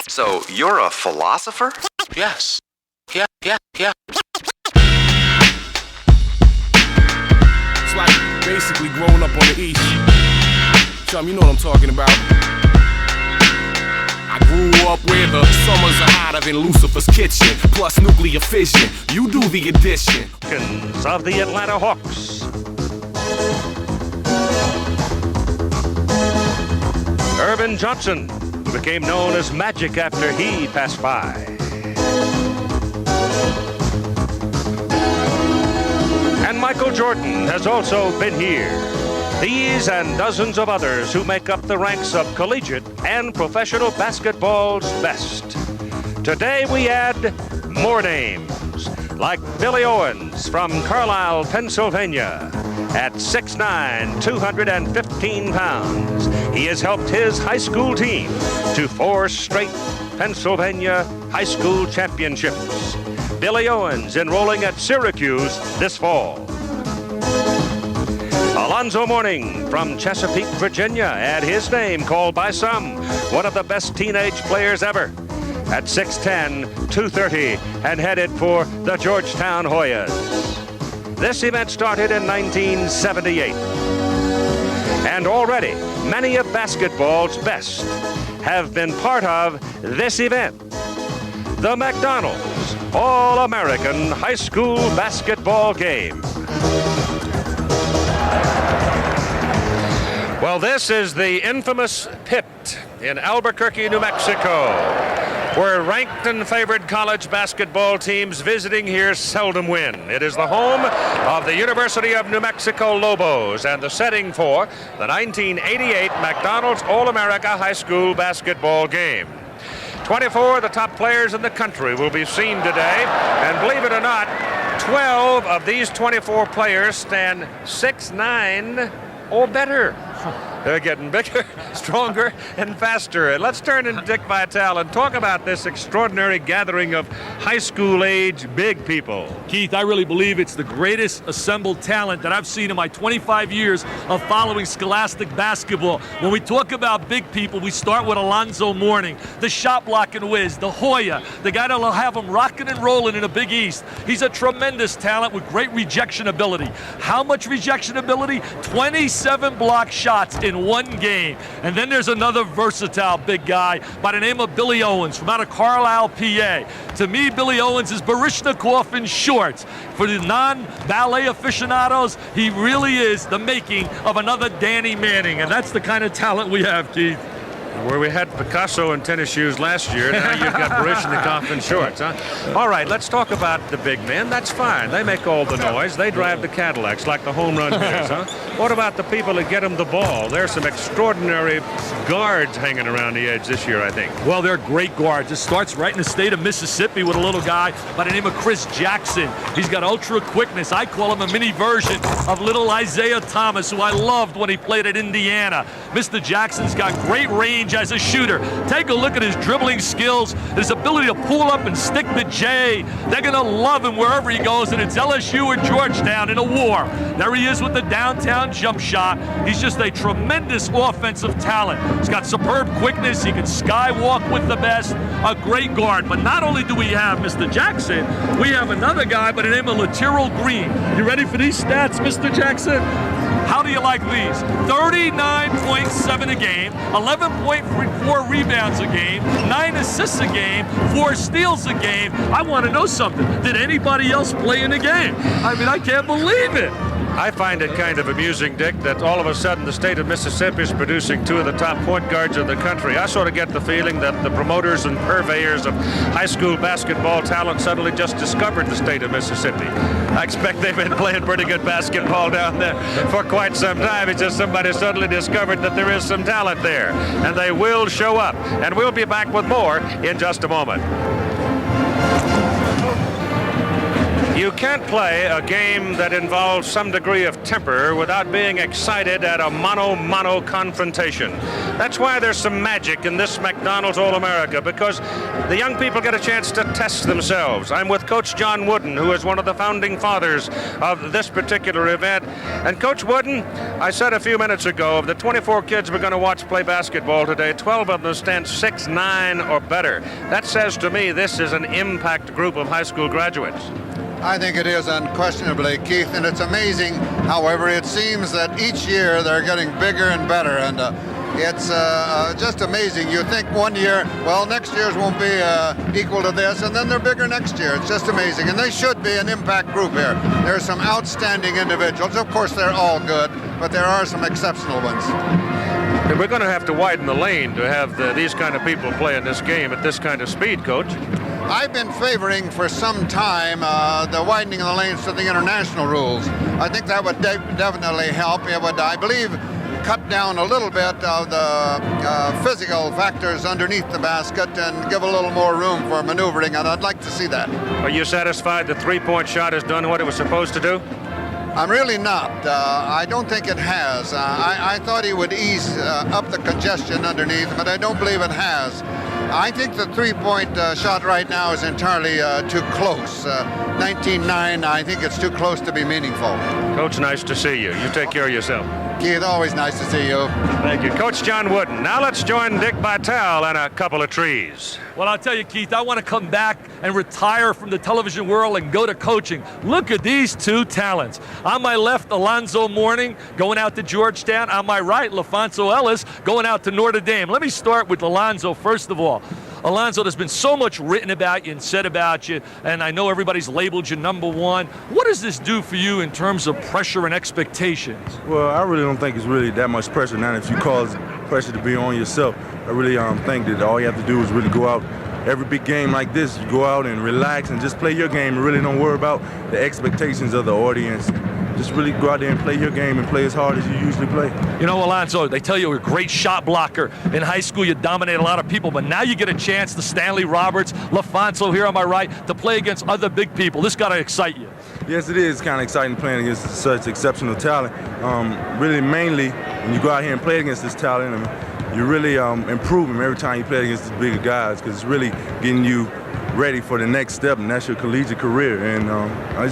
So you're a philosopher? Yes. Yeah. It's like basically growing up on the East. Chum, you know what I'm talking about. I grew up where the summers are hotter than Lucifer's kitchen, plus nuclear fission. You do the addition. Of the Atlanta Hawks. Irvin Johnson, who became known as Magic after he passed by. And Michael Jordan has also been here. These and dozens of others who make up the ranks of collegiate and professional basketball's best. Today we add more names, like Billy Owens from Carlisle, Pennsylvania. At 6'9", 215 pounds, he has helped his high school team to 4 straight Pennsylvania high school championships. Billy Owens enrolling at Syracuse this fall. Alonzo Mourning from Chesapeake, Virginia, had his name called by some one of the best teenage players ever. At 6'10", 230, and headed for the Georgetown Hoyas. This event started in 1978. And already, many of basketball's best have been part of this event. The McDonald's All-American High School Basketball Game. Well, this is the infamous pit in Albuquerque, New Mexico, where ranked and favored college basketball teams visiting here seldom win. It is the home of the University of New Mexico Lobos and the setting for the 1988 McDonald's All-America High School Basketball Game. 24 of the top players in the country will be seen today, and believe it or not, 12 of these 24 players stand 6'9" or better. They're getting bigger, stronger, and faster. And let's turn to Dick Vitale and talk about this extraordinary gathering of high school age big people. Keith, I really believe it's the greatest assembled talent that I've seen in my 25 years of following scholastic basketball. When we talk about big people, we start with Alonzo Mourning, the shot blocking whiz, the Hoya, the guy that'll have him rocking and rolling in a Big East. He's a tremendous talent with great rejection ability. How much rejection ability? 27 block shots in one game. And then there's another versatile big guy by the name of Billy Owens from out of Carlisle, PA. To me, Billy Owens is Baryshnikov in shorts. For the non-ballet aficionados, he really is the making of another Danny Manning, and that's the kind of talent we have, Keith. Where we had Picasso in tennis shoes last year, now you've got Baryshnikov in shorts, huh? All right, let's talk about the big men. That's fine. They make all the noise. They drive the Cadillacs like the home run hitters, huh? What about the people that get them the ball? There's some extraordinary guards hanging around the edge this year, I think. Well, they're great guards. It starts right in the state of Mississippi with a little guy by the name of Chris Jackson. He's got ultra quickness. I call him a mini version of little Isaiah Thomas, who I loved when he played at Indiana. Mr. Jackson's got great range as a shooter. Take a look at his dribbling skills, his ability to pull up and stick the J. They're going to love him wherever he goes, and it's LSU or Georgetown in a war. There he is with the downtown jump shot. He's just a tremendous offensive talent. He's got superb quickness. He can skywalk with the best. A great guard. But not only do we have Mr. Jackson, we have another guy by the name of Lateral Green. You ready for these stats, Mr. Jackson? How do you like these? 39.7 a game, 11.4 rebounds a game, 9 assists a game, 4 steals a game. I want to know something. Did anybody else play in a game? I mean, I can't believe it. I find it kind of amusing, Dick, that all of a sudden the state of Mississippi is producing 2 of the top point guards of the country. I sort of get the feeling that the promoters and purveyors of high school basketball talent suddenly just discovered the state of Mississippi. I expect they've been playing pretty good basketball down there for quite some time. It's just somebody suddenly discovered that there is some talent there, and they will show up. And we'll be back with more in just a moment. You can't play a game that involves some degree of temper without being excited at a mano-mano confrontation. That's why there's some magic in this McDonald's All-America, because the young people get a chance to test themselves. I'm with Coach John Wooden, who is one of the founding fathers of this particular event. And Coach Wooden, I said a few minutes ago, of the 24 kids we're going to watch play basketball today, 12 of them stand 6'9" or better. That says to me this is an impact group of high school graduates. I think it is unquestionably, Keith, and it's amazing. However, it seems that each year they're getting bigger and better, and it's just amazing. You think one year, well, next year's won't be equal to this, and then they're bigger next year. It's just amazing, and they should be an impact group here. There's some outstanding individuals. Of course, they're all good, but there are some exceptional ones. And we're going to have to widen the lane to have these kind of people play in this game at this kind of speed, Coach. I've been favoring for some time the widening of the lanes to the international rules. I think that would definitely help. It would, I believe, cut down a little bit of the physical factors underneath the basket and give a little more room for maneuvering, and I'd like to see that. Are you satisfied the three-point shot has done what it was supposed to do? I'm really not. I don't think it has. I thought he would ease up the congestion underneath, but I don't believe it has. I think the three-point shot right now is entirely too close. 19-9, I think it's too close to be meaningful. Coach, nice to see you. You take care of yourself. Keith, always nice to see you. Thank you. Coach John Wooden. Now let's join Dick Vitale and a couple of trees. Well, I'll tell you, Keith, I want to come back and retire from the television world and go to coaching. Look at these two talents. On my left, Alonzo Mourning going out to Georgetown. On my right, LaFonso Ellis going out to Notre Dame. Let me start with Alonzo first of all. Alonzo, there's been so much written about you and said about you, and I know everybody's labeled you number one. What does this do for you in terms of pressure and expectations? Well, I really don't think it's really that much pressure now if you cause pressure to be on yourself. I really think that all you have to do is really go out. Every big game like this, you go out and relax and just play your game and really don't worry about the expectations of the audience. Just really go out there and play your game and play as hard as you usually play. You know, Alonzo, they tell you you're a great shot blocker. In high school, you dominate a lot of people, but now you get a chance to Stanley Roberts, LaFonso here on my right, to play against other big people. This got to excite you. Yes, it is kind of exciting playing against such exceptional talent. Really, mainly, when you go out here and play against this talent, you're really improving every time you play against these bigger guys, because it's really getting you ready for the next step, and that's your collegiate career. And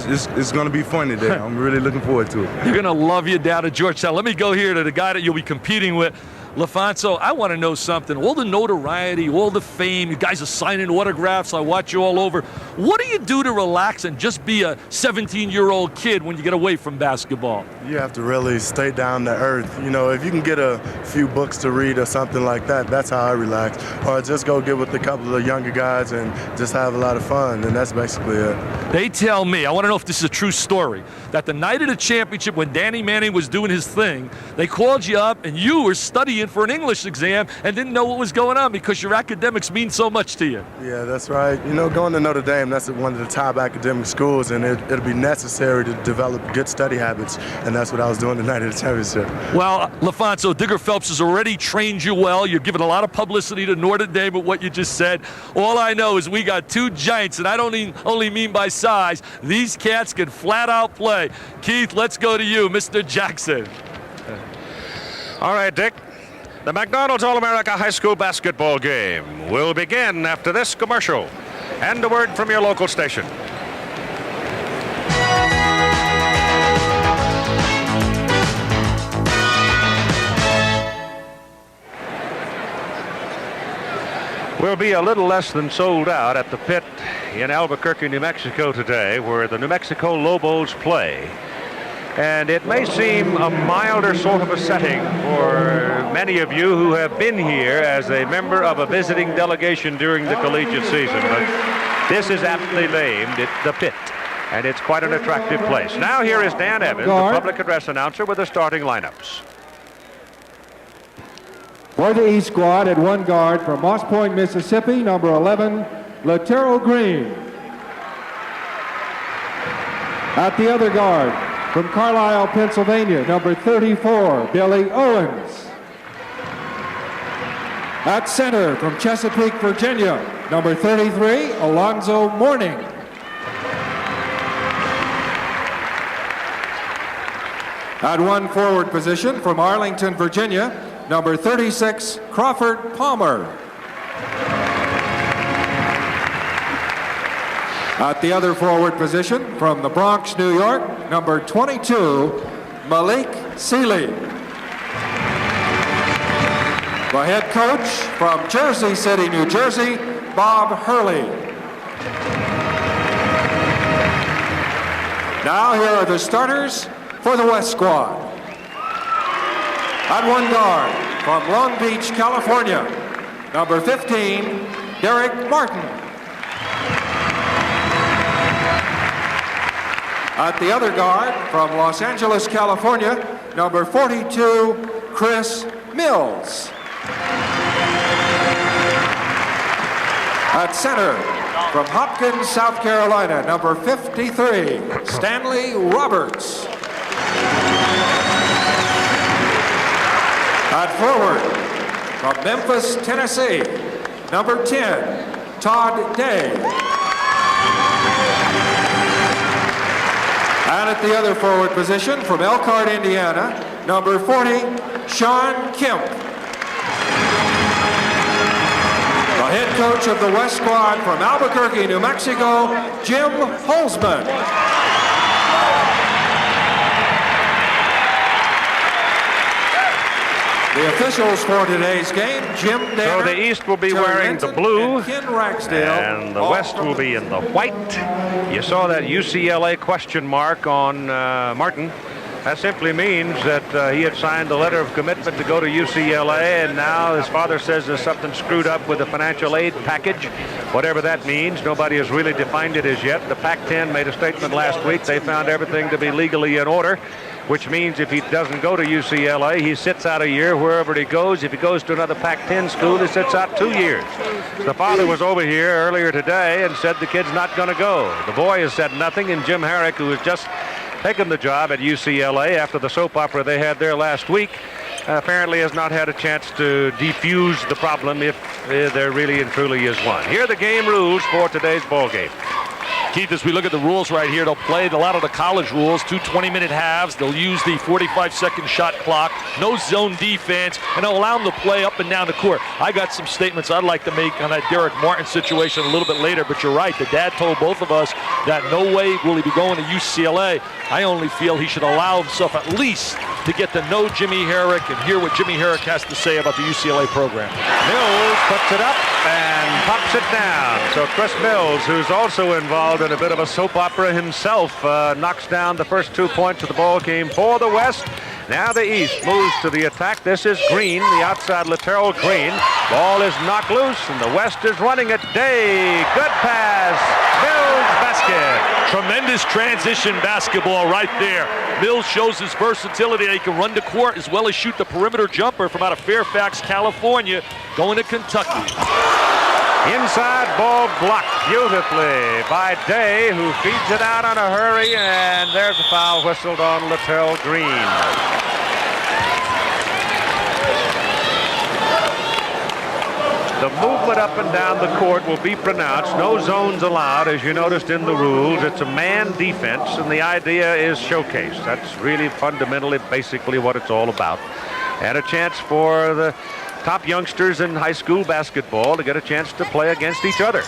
it's going to be fun today. I'm really looking forward to it. You're going to love you down at Georgetown. Let me go here to the guy that you'll be competing with. LaFonso, I want to know something. All the notoriety, all the fame, you guys are signing autographs, I watch you all over. What do you do to relax and just be a 17-year-old kid when you get away from basketball? You have to really stay down to earth. You know, if you can get a few books to read or something like that, that's how I relax. Or just go get with a couple of younger guys and just have a lot of fun, and that's basically it. They tell me, I want to know if this is a true story, that the night of the championship when Danny Manning was doing his thing, they called you up and you were studying for an English exam and didn't know what was going on because your academics mean so much to you. Yeah, that's right. You know, going to Notre Dame, that's one of the top academic schools, and it'll be necessary to develop good study habits, and that's what I was doing the night of the championship. Well, LaFonso, Digger Phelps has already trained you well. You're giving a lot of publicity to Notre Dame with what you just said. All I know is we got two giants, and I don't only mean by size. These cats can flat out play. Keith, let's go to you, Mr. Jackson. All right, Dick. The McDonald's All-America High School basketball game will begin after this commercial and a word from your local station. We'll be a little less than sold out at the pit in Albuquerque, New Mexico today, where the New Mexico Lobos play. And it may seem a milder sort of a setting for many of you who have been here as a member of a visiting delegation during the collegiate season. But this is aptly named the Pit, and it's quite an attractive place. Now here is Dan Evans, the public address announcer, with the starting lineups. For the East squad at one guard from Moss Point, Mississippi, number 11, Laterro Green. At the other guard, from Carlisle, Pennsylvania, number 34, Billy Owens. At center, from Chesapeake, Virginia, number 33, Alonzo Mourning. At one forward position from Arlington, Virginia, number 36, Crawford Palmer. At the other forward position from the Bronx, New York, number 22, Malik Seeley. The head coach from Jersey City, New Jersey, Bob Hurley. Now here are the starters for the West squad. At one guard from Long Beach, California, number 15, Derek Martin. At the other guard from Los Angeles, California, number 42, Chris Mills. At center from Hopkins, South Carolina, number 53, Stanley Roberts. At forward from Memphis, Tennessee, number 10, Todd Day. And at the other forward position from Elkhart, Indiana, number 40, Sean Kemp. The head coach of the West squad from Albuquerque, New Mexico, Jim Holzman. The officials for today's game, Jim Danner. So the East will be wearing the blue, and the West will be in the white. You saw that UCLA question mark on Martin. That simply means that he had signed a letter of commitment to go to UCLA, and now his father says there's something screwed up with the financial aid package. Whatever that means, nobody has really defined it as yet. The Pac-10 made a statement last week. They found everything to be legally in order, which means if he doesn't go to UCLA, he sits out a year wherever he goes. If he goes to another Pac-10 school, he sits out 2 years. The father was over here earlier today and said the kid's not going to go. The boy has said nothing, and Jim Herrick, who has just taken the job at UCLA after the soap opera they had there last week, apparently has not had a chance to defuse the problem if there really and truly is one. Here are the game rules for today's ball game. Keith, as we look at the rules right here, they'll play a lot of the college rules, 2 20-minute halves. They'll use the 45-second shot clock, no zone defense, and they'll allow them to play up and down the court. I got some statements I'd like to make on that Derek Martin situation a little bit later, but you're right. The dad told both of us that no way will he be going to UCLA. I only feel he should allow himself at least to get to know Jimmy Herrick and hear what Jimmy Herrick has to say about the UCLA program. Mills puts it up and pops it down. So Chris Mills, who's also involved in a bit of a soap opera himself, knocks down the first 2 points of the ball game for the West. Now the East moves to the attack. This is Green, the outside lateral Green. Ball is knocked loose, and the West is running it. Day, good pass, Mills basket. Tremendous transition basketball right there. Mills shows his versatility that he can run the court as well as shoot the perimeter jumper from out of Fairfax, California, going to Kentucky. Inside ball blocked beautifully by Day, who feeds it out on a hurry, and there's a foul whistled on Latrell Green. The movement up and down the court will be pronounced. No zones allowed, as you noticed in the rules. It's a man defense, and the idea is showcased. That's really fundamentally, basically what it's all about. And a chance for the top youngsters in high school basketball to get a chance to play against each other.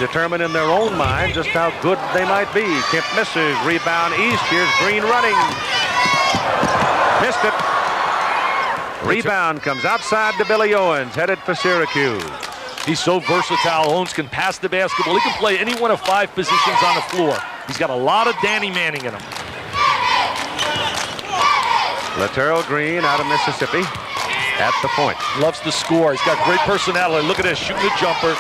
Determine in their own mind just how good they might be. Kemp misses, rebound East. Here's Green running. Missed it. Rebound comes outside to Billy Owens, headed for Syracuse. He's so versatile. Owens can pass the basketball. He can play any one of 5 positions on the floor. He's got a lot of Danny Manning in him. Latrell Green out of Mississippi at the point. Loves to score. He's got great personality. Look at this, shooting a jumper.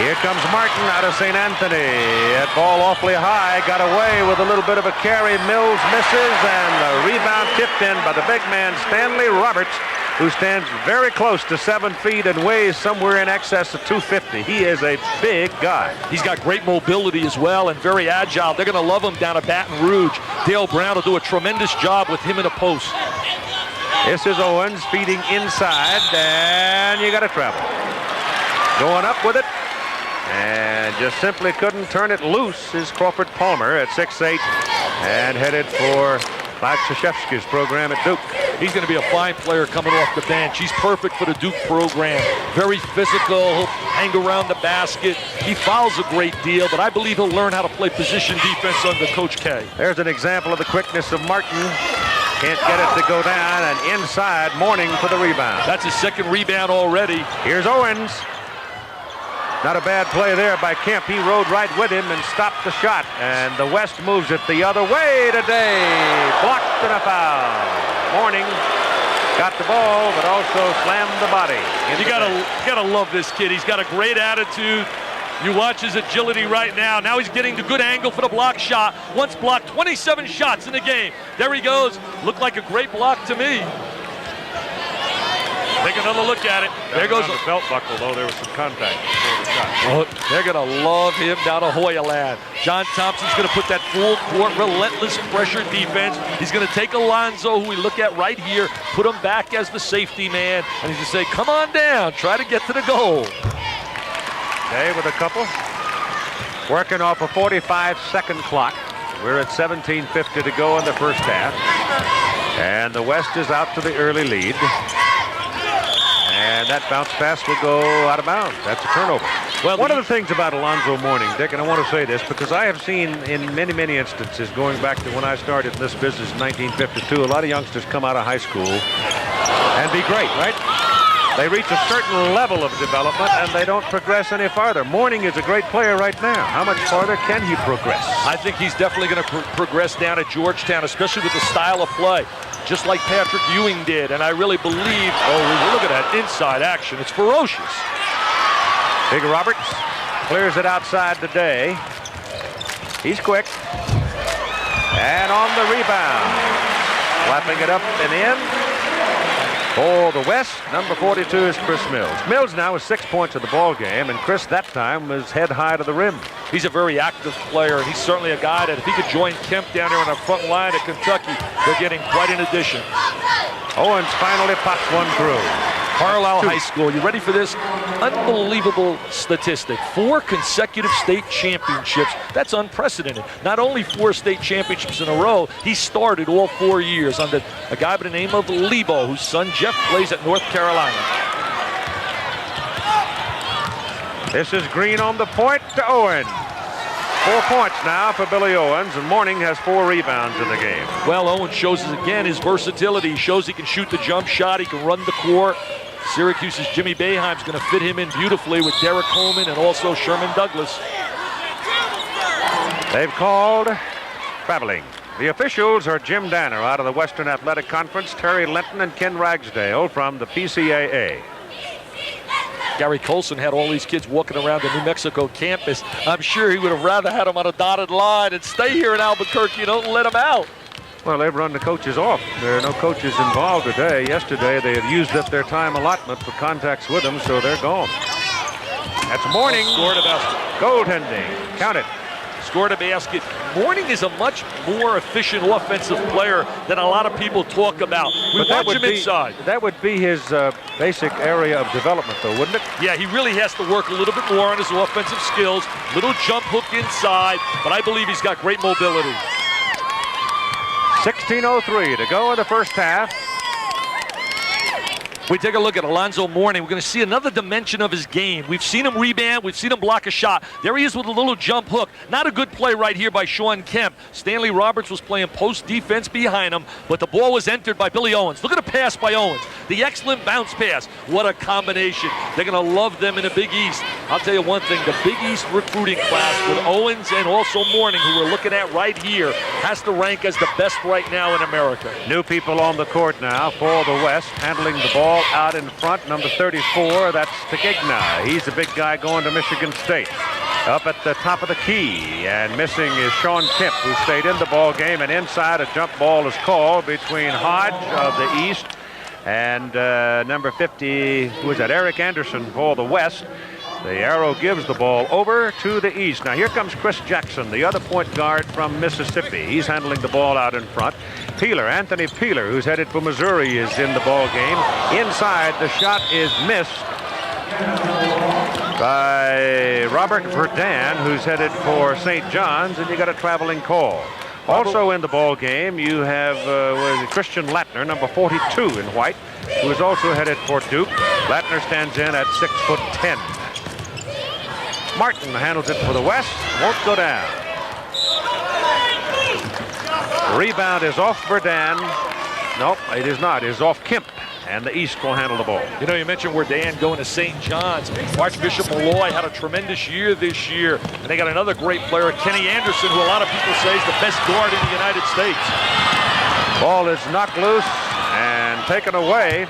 Here comes Martin out of St. Anthony. That ball awfully high. Got away with a little bit of a carry. Mills misses, and the rebound tipped in by the big man, Stanley Roberts, who stands very close to 7 feet and weighs somewhere in excess of 250. He is a big guy. He's got great mobility as well and very agile. They're going to love him down at Baton Rouge. Dale Brown will do a tremendous job with him in a post. This is Owens feeding inside, and you got to travel. Going up with it, and just simply couldn't turn it loose is Crawford Palmer at 6'8", and headed for by Krzyzewski's program at Duke. He's going to be a fine player coming off the bench. He's perfect for the Duke program. Very physical. He'll hang around the basket. He fouls a great deal, but I believe he'll learn how to play position defense under Coach K. There's an example of the quickness of Martin. Can't get it to go down, and inside, Mourning for the rebound. That's his second rebound already. Here's Owens. Not a bad play there by Kemp. He rode right with him and stopped the shot. And the West moves it the other way today. Blocked and a foul. Mourning got the ball, but also slammed the body. You gotta love this kid. He's got a great attitude. You watch his agility right now. Now he's getting the good angle for the block shot. Once blocked 27 shots in the game. There he goes. Looked like a great block to me. Take another look at it. There goes the belt buckle, though. There was some contact before the shot. Oh, they're going to love him down to Hoya land. John Thompson's going to put that full court, relentless pressure defense. He's going to take Alonzo, who we look at right here, put him back as the safety man, and he's going to say, come on down, try to get to the goal. Day with a couple. Working off a 45-second clock. We're at 17:50 to go in the first half. And the West is out to the early lead. And that bounce pass will go out of bounds. That's a turnover. Well, one of the things about Alonzo Mourning, Dick, and I want to say this because I have seen in many, many instances going back to when I started in this business in 1952, a lot of youngsters come out of high school and be great, right? They reach a certain level of development and they don't progress any farther. Mourning is a great player right now. How much farther can he progress? I think he's definitely going to progress down at Georgetown, especially with the style of play, just like Patrick Ewing did. And I really believe, look at that inside action. It's ferocious. Big Roberts clears it outside today. He's quick. And on the rebound. Slapping it up and in. For the West, number 42 is Chris Mills. Mills now with 6 points of the ball game, and Chris that time was head high to the rim. He's a very active player, and he's certainly a guy that if he could join Kemp down there on the front line at Kentucky, they're getting quite an addition. Owens finally pops one through. Carlisle High School, you ready for this? Unbelievable statistic. 4 consecutive state championships. That's unprecedented. Not only 4 state championships in a row, he started all 4 years under a guy by the name of Lebo, whose son Jeff plays at North Carolina. This is Green on the point to Owens. 4 points now for Billy Owens, and Mourning has 4 rebounds in the game. Well, Owens shows us again his versatility. He shows he can shoot the jump shot, he can run the court. Syracuse's Jimmy Boeheim's going to fit him in beautifully with Derek Coleman and also Sherman Douglas. They've called traveling. The officials are Jim Danner out of the Western Athletic Conference, Terry Linton and Ken Ragsdale from the PCAA. Gary Colson had all these kids walking around the New Mexico campus. I'm sure he would have rather had them on a dotted line and stay here in Albuquerque. Don't let them out. Well, they've run the coaches off. There are no coaches involved today. Yesterday, they had used up their time allotment for contacts with them, so they're gone. That's Mourning. Scored a basket. Goaltending. Count it. Scored a basket. Mourning is a much more efficient offensive player than a lot of people talk about. We watch him inside. That would be his basic area of development, though, wouldn't it? Yeah, he really has to work a little bit more on his offensive skills. Little jump hook inside, but I believe he's got great mobility. 16:03 to go in the first half. We take a look at Alonzo Mourning. We're going to see another dimension of his game. We've seen him rebound. We've seen him block a shot. There he is with a little jump hook. Not a good play right here by Sean Kemp. Stanley Roberts was playing post defense behind him, but the ball was entered by Billy Owens. Look at the pass by Owens. The excellent bounce pass. What a combination. They're going to love them in the Big East. I'll tell you one thing. The Big East recruiting class with Owens and also Mourning, who we're looking at right here, has to rank as the best right now in America. New people on the court now for the West, handling the ball out in front, number 34, that's Tegigna. He's a big guy going to Michigan State. Up at the top of the key, and missing is Sean Kemp, who stayed in the ball game, and inside a jump ball is called between Hodge of the East and number 50, who is that, Eric Anderson for the West. The arrow gives the ball over to the east. Now here comes Chris Jackson, the other point guard from Mississippi. He's handling the ball out in front. Peeler, Anthony Peeler, who's headed for Missouri, is in the ball game. Inside, the shot is missed by Robert Verdun, who's headed for St. John's, and you got a traveling call. Also in the ball game, you have Christian Latner, number 42 in white, who is also headed for Duke. Latner stands in at 6'10". Martin handles it for the West, won't go down. Rebound is off Verdun. Nope, it is not. It is off Kemp, and the East will handle the ball. You know, you mentioned Verdun going to St. John's. Archbishop Malloy had a tremendous year this year, and they got another great player, Kenny Anderson, who a lot of people say is the best guard in the United States. Ball is knocked loose and taken away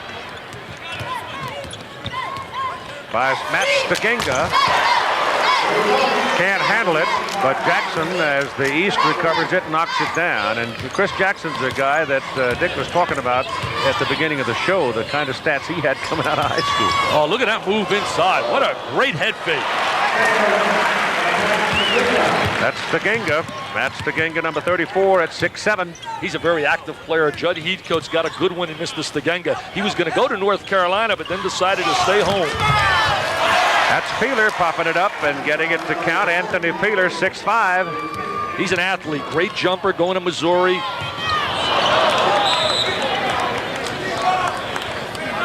by Matt Stagenga. Can't handle it, but Jackson, as the East recovers it, knocks it down. And Chris Jackson's a guy that Dick was talking about at the beginning of the show, the kind of stats he had coming out of high school. Oh, look at that move inside. What a great head fake. That's Stagenga. Matt Stagenga, number 34 at 6'7". He's a very active player. Judd Heathcote's got a good one in Mr. Stagenga. He was going to go to North Carolina, but then decided to stay home. That's Peeler popping it up and getting it to count. Anthony Peeler, 6'5". He's an athlete. Great jumper going to Missouri.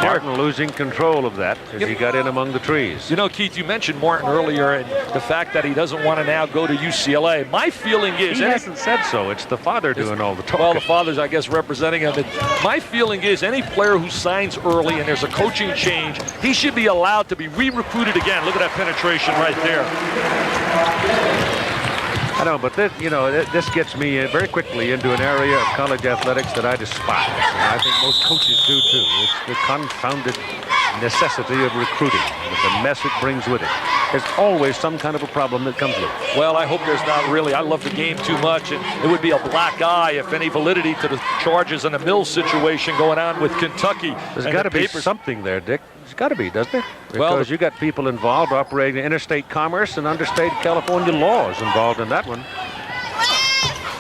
Martin losing control of that as he got in among the trees. You know, Keith, you mentioned Martin earlier and the fact that he doesn't want to now go to UCLA. My feeling is... He hasn't said so. It's the father doing all the talking. Well, the father's, I guess, representing him. My feeling is any player who signs early and there's a coaching change, he should be allowed to be re-recruited again. Look at that penetration right there. I know, but this gets me very quickly into an area of college athletics that I despise. And I think most coaches do too. It's the confounded necessity of recruiting, with the mess it brings with it. There's always some kind of a problem that comes with it. Well, I hope there's not really. I love the game too much, and it would be a black eye if any validity to the charges in the Mills situation going on with Kentucky. There's got to be something there, Dick. There's got to be, doesn't there? Well, Because you got people involved operating interstate commerce and understate California laws involved in that one.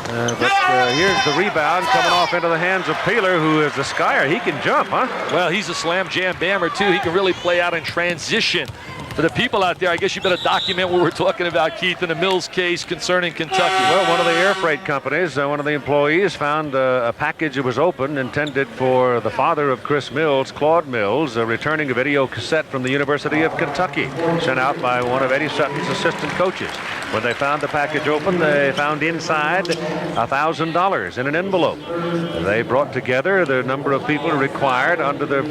But here's the rebound coming off into the hands of Peeler, who is a skier. He can jump, huh? Well, he's a slam jam bammer, too. He can really play out in transition. For the people out there, I guess you better document what we're talking about, Keith, in the Mills case concerning Kentucky. Well, one of the air freight companies, one of the employees found a package that was open intended for the father of Chris Mills, Claude Mills, returning a video cassette from the University of Kentucky, sent out by one of Eddie Sutton's assistant coaches. When they found the package open, they found inside $1,000 in an envelope. They brought together the number of people required under the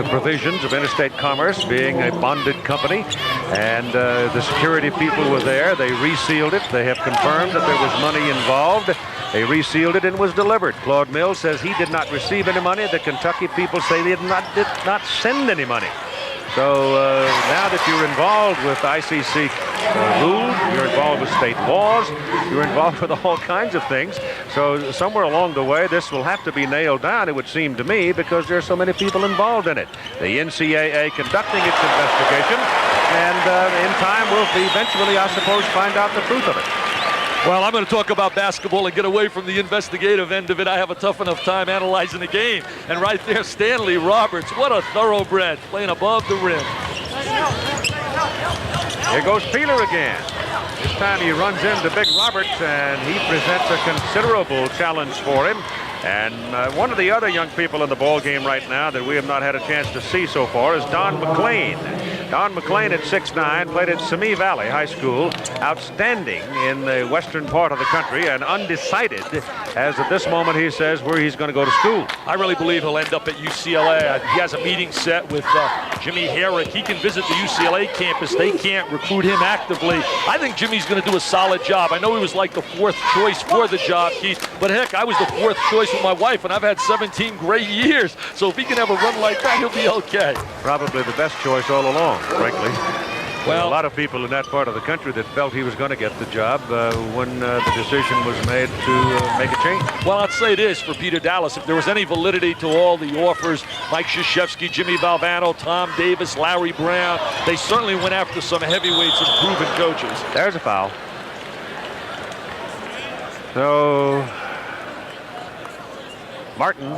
provisions of interstate commerce, being a bonded company, and the security people were there. They resealed it. They have confirmed that there was money involved. They resealed it and was delivered. Claude Mills says he did not receive any money. The Kentucky people say they did not send any money. So now that you're involved with ICC rules, you're involved with state laws, you're involved with all kinds of things. So somewhere along the way, this will have to be nailed down, it would seem to me, because there are so many people involved in it. The NCAA conducting its investigation, and in time we'll eventually, I suppose, find out the truth of it. Well, I'm going to talk about basketball and get away from the investigative end of it. I have a tough enough time analyzing the game. And right there, Stanley Roberts, what a thoroughbred, playing above the rim. Here goes Peeler again. This time he runs into Big Roberts, and he presents a considerable challenge for him. And one of the other young people in the ball game right now that we have not had a chance to see so far is Don McLean. Don McLean at 6'9", played at Simi Valley High School. Outstanding in the western part of the country and undecided, as at this moment he says, where he's going to go to school. I really believe he'll end up at UCLA. He has a meeting set with Jimmy Herrick. He can visit the UCLA campus. They can't recruit him actively. I think Jimmy's going to do a solid job. I know he was like the fourth choice for the job, Keith, but heck, I was the fourth choice with my wife, and I've had 17 great years. So if he can have a run like that, he'll be okay. Probably the best choice all along, frankly. Well, a lot of people in that part of the country that felt he was going to get the job when the decision was made to make a change. Well, I'd say this for Peter Dallas. If there was any validity to all the offers, Mike Krzyzewski, Jimmy Valvano, Tom Davis, Larry Brown, they certainly went after some heavyweights and proven coaches. There's a foul. So Martin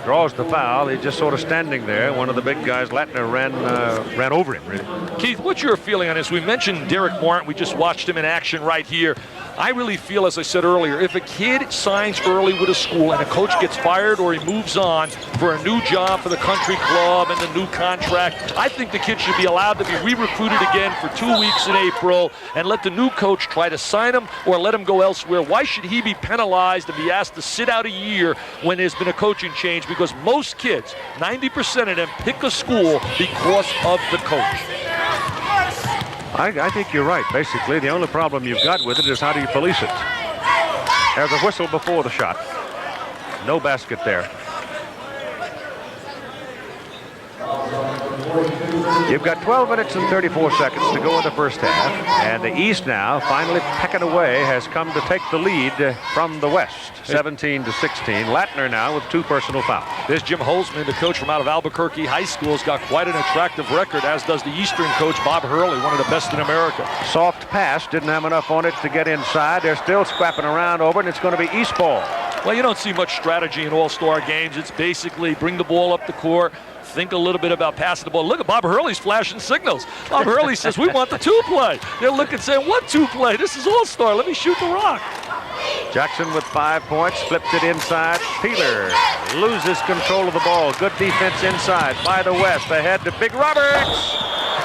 draws the foul. He's just sort of standing there. One of the big guys, Latner, ran over him, really. Keith, what's your feeling on this? We mentioned Derek Martin. We just watched him in action right here. I really feel, as I said earlier, if a kid signs early with a school and a coach gets fired or he moves on for a new job for the country club and the new contract, I think the kid should be allowed to be re-recruited again for 2 weeks in April and let the new coach try to sign him or let him go elsewhere. Why should he be penalized and be asked to sit out a year when there's been a coaching change? Because most kids, 90% of them, pick a school because of the coach. I think you're right. Basically, the only problem you've got with it is how do you police it? There's a whistle before the shot. No basket there. You've got 12 minutes and 34 seconds to go in the first half, and the East now, finally pecking away, has come to take the lead from the West, 17-16. Latner now with 2 personal fouls. This Jim Holzman, the coach from out of Albuquerque High School, has got quite an attractive record, as does the Eastern coach, Bob Hurley, one of the best in America. Soft pass, didn't have enough on it to get inside. They're still scrapping around over it, and it's going to be East ball. Well, you don't see much strategy in all-star games. It's basically bring the ball up the court, think a little bit about passing the ball. Look at Bob Hurley's flashing signals. Bob Hurley says, we want the 2-play. They're looking, saying, what 2-play? This is all-star. Let me shoot the rock. Jackson with 5 points, flips it inside. Peeler loses control of the ball. Good defense inside by the West. Ahead to Big Roberts,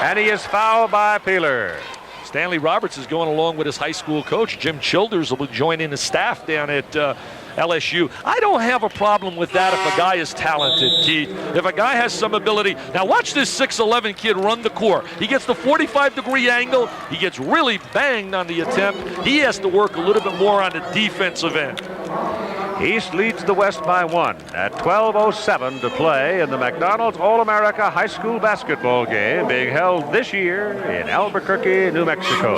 and he is fouled by Peeler. Stanley Roberts is going along with his high school coach. Jim Childers will be joining the staff down at LSU. I don't have a problem with that if a guy is talented, Keith. If a guy has some ability. Now watch this 6'11" kid run the court. He gets the 45-degree angle. He gets really banged on the attempt. He has to work a little bit more on the defensive end. East leads the West by 1 at 12:07 to play in the McDonald's All-America High School Basketball Game being held this year in Albuquerque, New Mexico.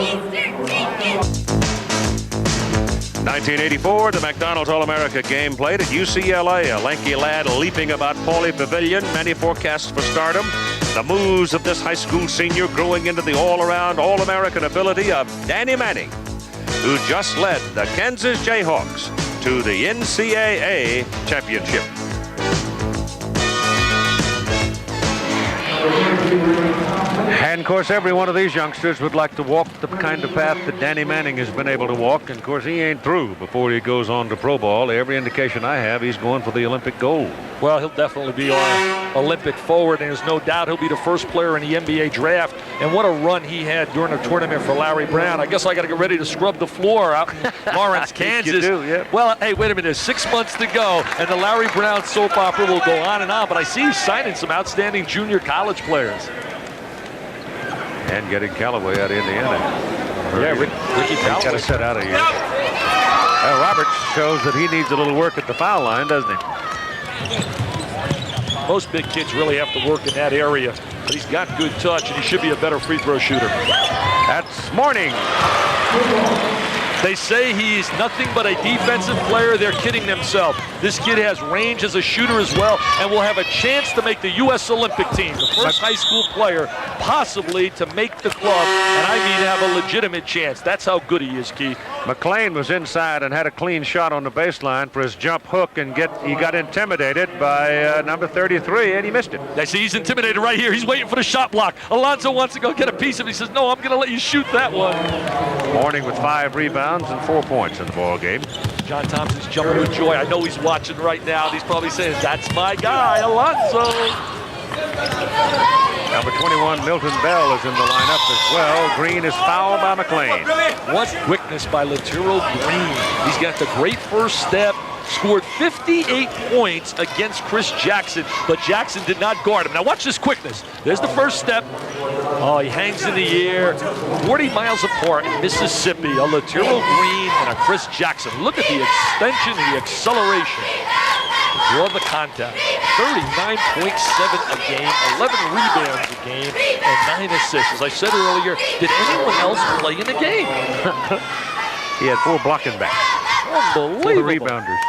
1984, the McDonald's All-America game played at UCLA. A lanky lad leaping about Pauley Pavilion. Many forecasts for stardom. The moves of this high school senior growing into the all-around All-American ability of Danny Manning, who just led the Kansas Jayhawks to the NCAA championship. And of course, every one of these youngsters would like to walk the kind of path that Danny Manning has been able to walk. And of course, he ain't through before he goes on to pro ball. Every indication I have, he's going for the Olympic gold. Well, he'll definitely be our Olympic forward, and there's no doubt he'll be the first player in the NBA draft. And what a run he had during the tournament for Larry Brown. I guess I got to get ready to scrub the floor out in Lawrence, Kansas. You do, yeah. Well, hey, wait a minute. There's 6 months to go, and the Larry Brown soap opera will go on and on. But I see he's signing some outstanding junior college players. And getting Callaway out of Indiana. Yeah, Ricky Callaway. He's got to set out of here. Well, Roberts shows that he needs a little work at the foul line, doesn't he? Most big kids really have to work in that area. But he's got good touch, and he should be a better free throw shooter. That's Morning. They say he's nothing but a defensive player. They're kidding themselves. This kid has range as a shooter as well, and will have a chance to make the U.S. Olympic team. The first high school player possibly to make the club, and I mean have a legitimate chance. That's how good he is, Keith. McLean was inside and had a clean shot on the baseline for his jump hook, and he got intimidated by number 33, and he missed it. I see he's intimidated right here. He's waiting for the shot block. Alonzo wants to go get a piece of it. He says, no, I'm going to let you shoot that one. Morning with 5 rebounds and 4 points in the ball game. John Thompson's jumping with joy. I know he's watching right now. He's probably saying, that's my guy, Alonzo. Number 21, Milton Bell, is in the lineup as well. Green is fouled by McLean. What quickness by Latero Green. He's got the great first step. Scored 58 points against Chris Jackson, but Jackson did not guard him. Now watch this quickness. There's the first step. Oh, he hangs in the air. 40 miles apart in Mississippi. A Latero Green and a Chris Jackson. Look at the extension, the acceleration. Draw the contact. 39.7 a game, 11 rebounds a game, and 9 assists. As I said earlier, did anyone else play in the game? He had 4 blocking backs. Unbelievable. 4 rebounders.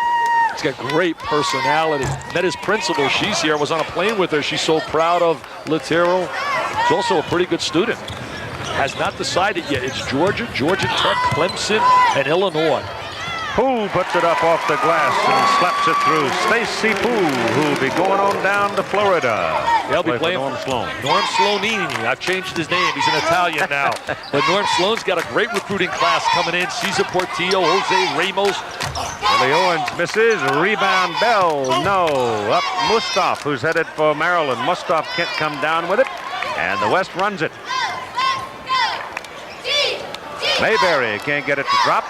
He's got great personality. Met his principal. She's here. I was on a plane with her. She's so proud of Latero. He's also a pretty good student. Has not decided yet. It's Georgia, Georgia Tech, Clemson, and Illinois. Poole puts it up off the glass and slaps it through. Stacy Poole, who'll be going on down to Florida. They'll be playing Norm Sloan. Norm Sloanini. I've changed his name. He's an Italian now. But Norm Sloan's got a great recruiting class coming in. Cesar Portillo, Jose Ramos. Billy Owens misses. Rebound Bell. No. Up Mustaf, who's headed for Maryland. Mustaf can't come down with it. And the West runs it. Mayberry can't get it to drop.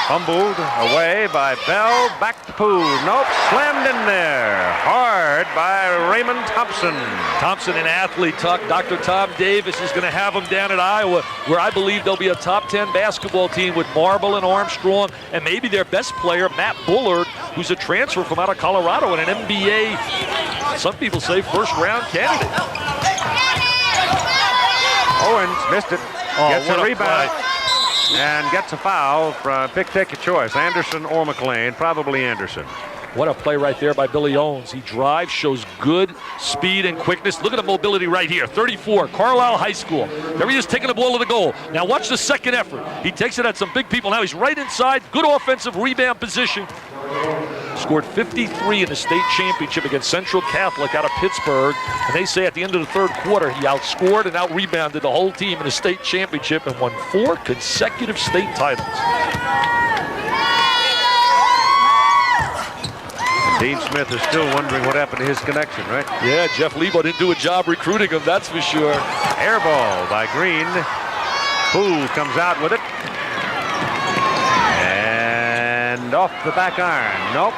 Fumbled away by Bell. Back to Poole. Nope. Slammed in there. Hard by Raymond Thompson. Thompson, an athlete. Dr. Tom Davis is going to have him down at Iowa, where I believe they'll be a top 10 basketball team with Marble and Armstrong, and maybe their best player, Matt Bullard, who's a transfer from out of Colorado and an NBA, some people say, first-round candidate. Owens missed it. Gets a rebound. And gets a foul from take a choice, Anderson or McLean, probably Anderson. What a play right there by Billy Owens. He drives, shows good speed and quickness. Look at the mobility right here. 34, Carlisle High School. There he is taking the ball to the goal. Now watch the second effort. He takes it at some big people. Now he's right inside. Good offensive rebound position. Scored 53 in the state championship against Central Catholic out of Pittsburgh. And they say at the end of the third quarter, he outscored and out-rebounded the whole team in the state championship and won 4 consecutive state titles. Dean Smith is still wondering what happened to his connection, right? Yeah, Jeff Lebo didn't do a job recruiting him, that's for sure. Air ball by Green. Poole comes out with it. And off the back iron. Nope.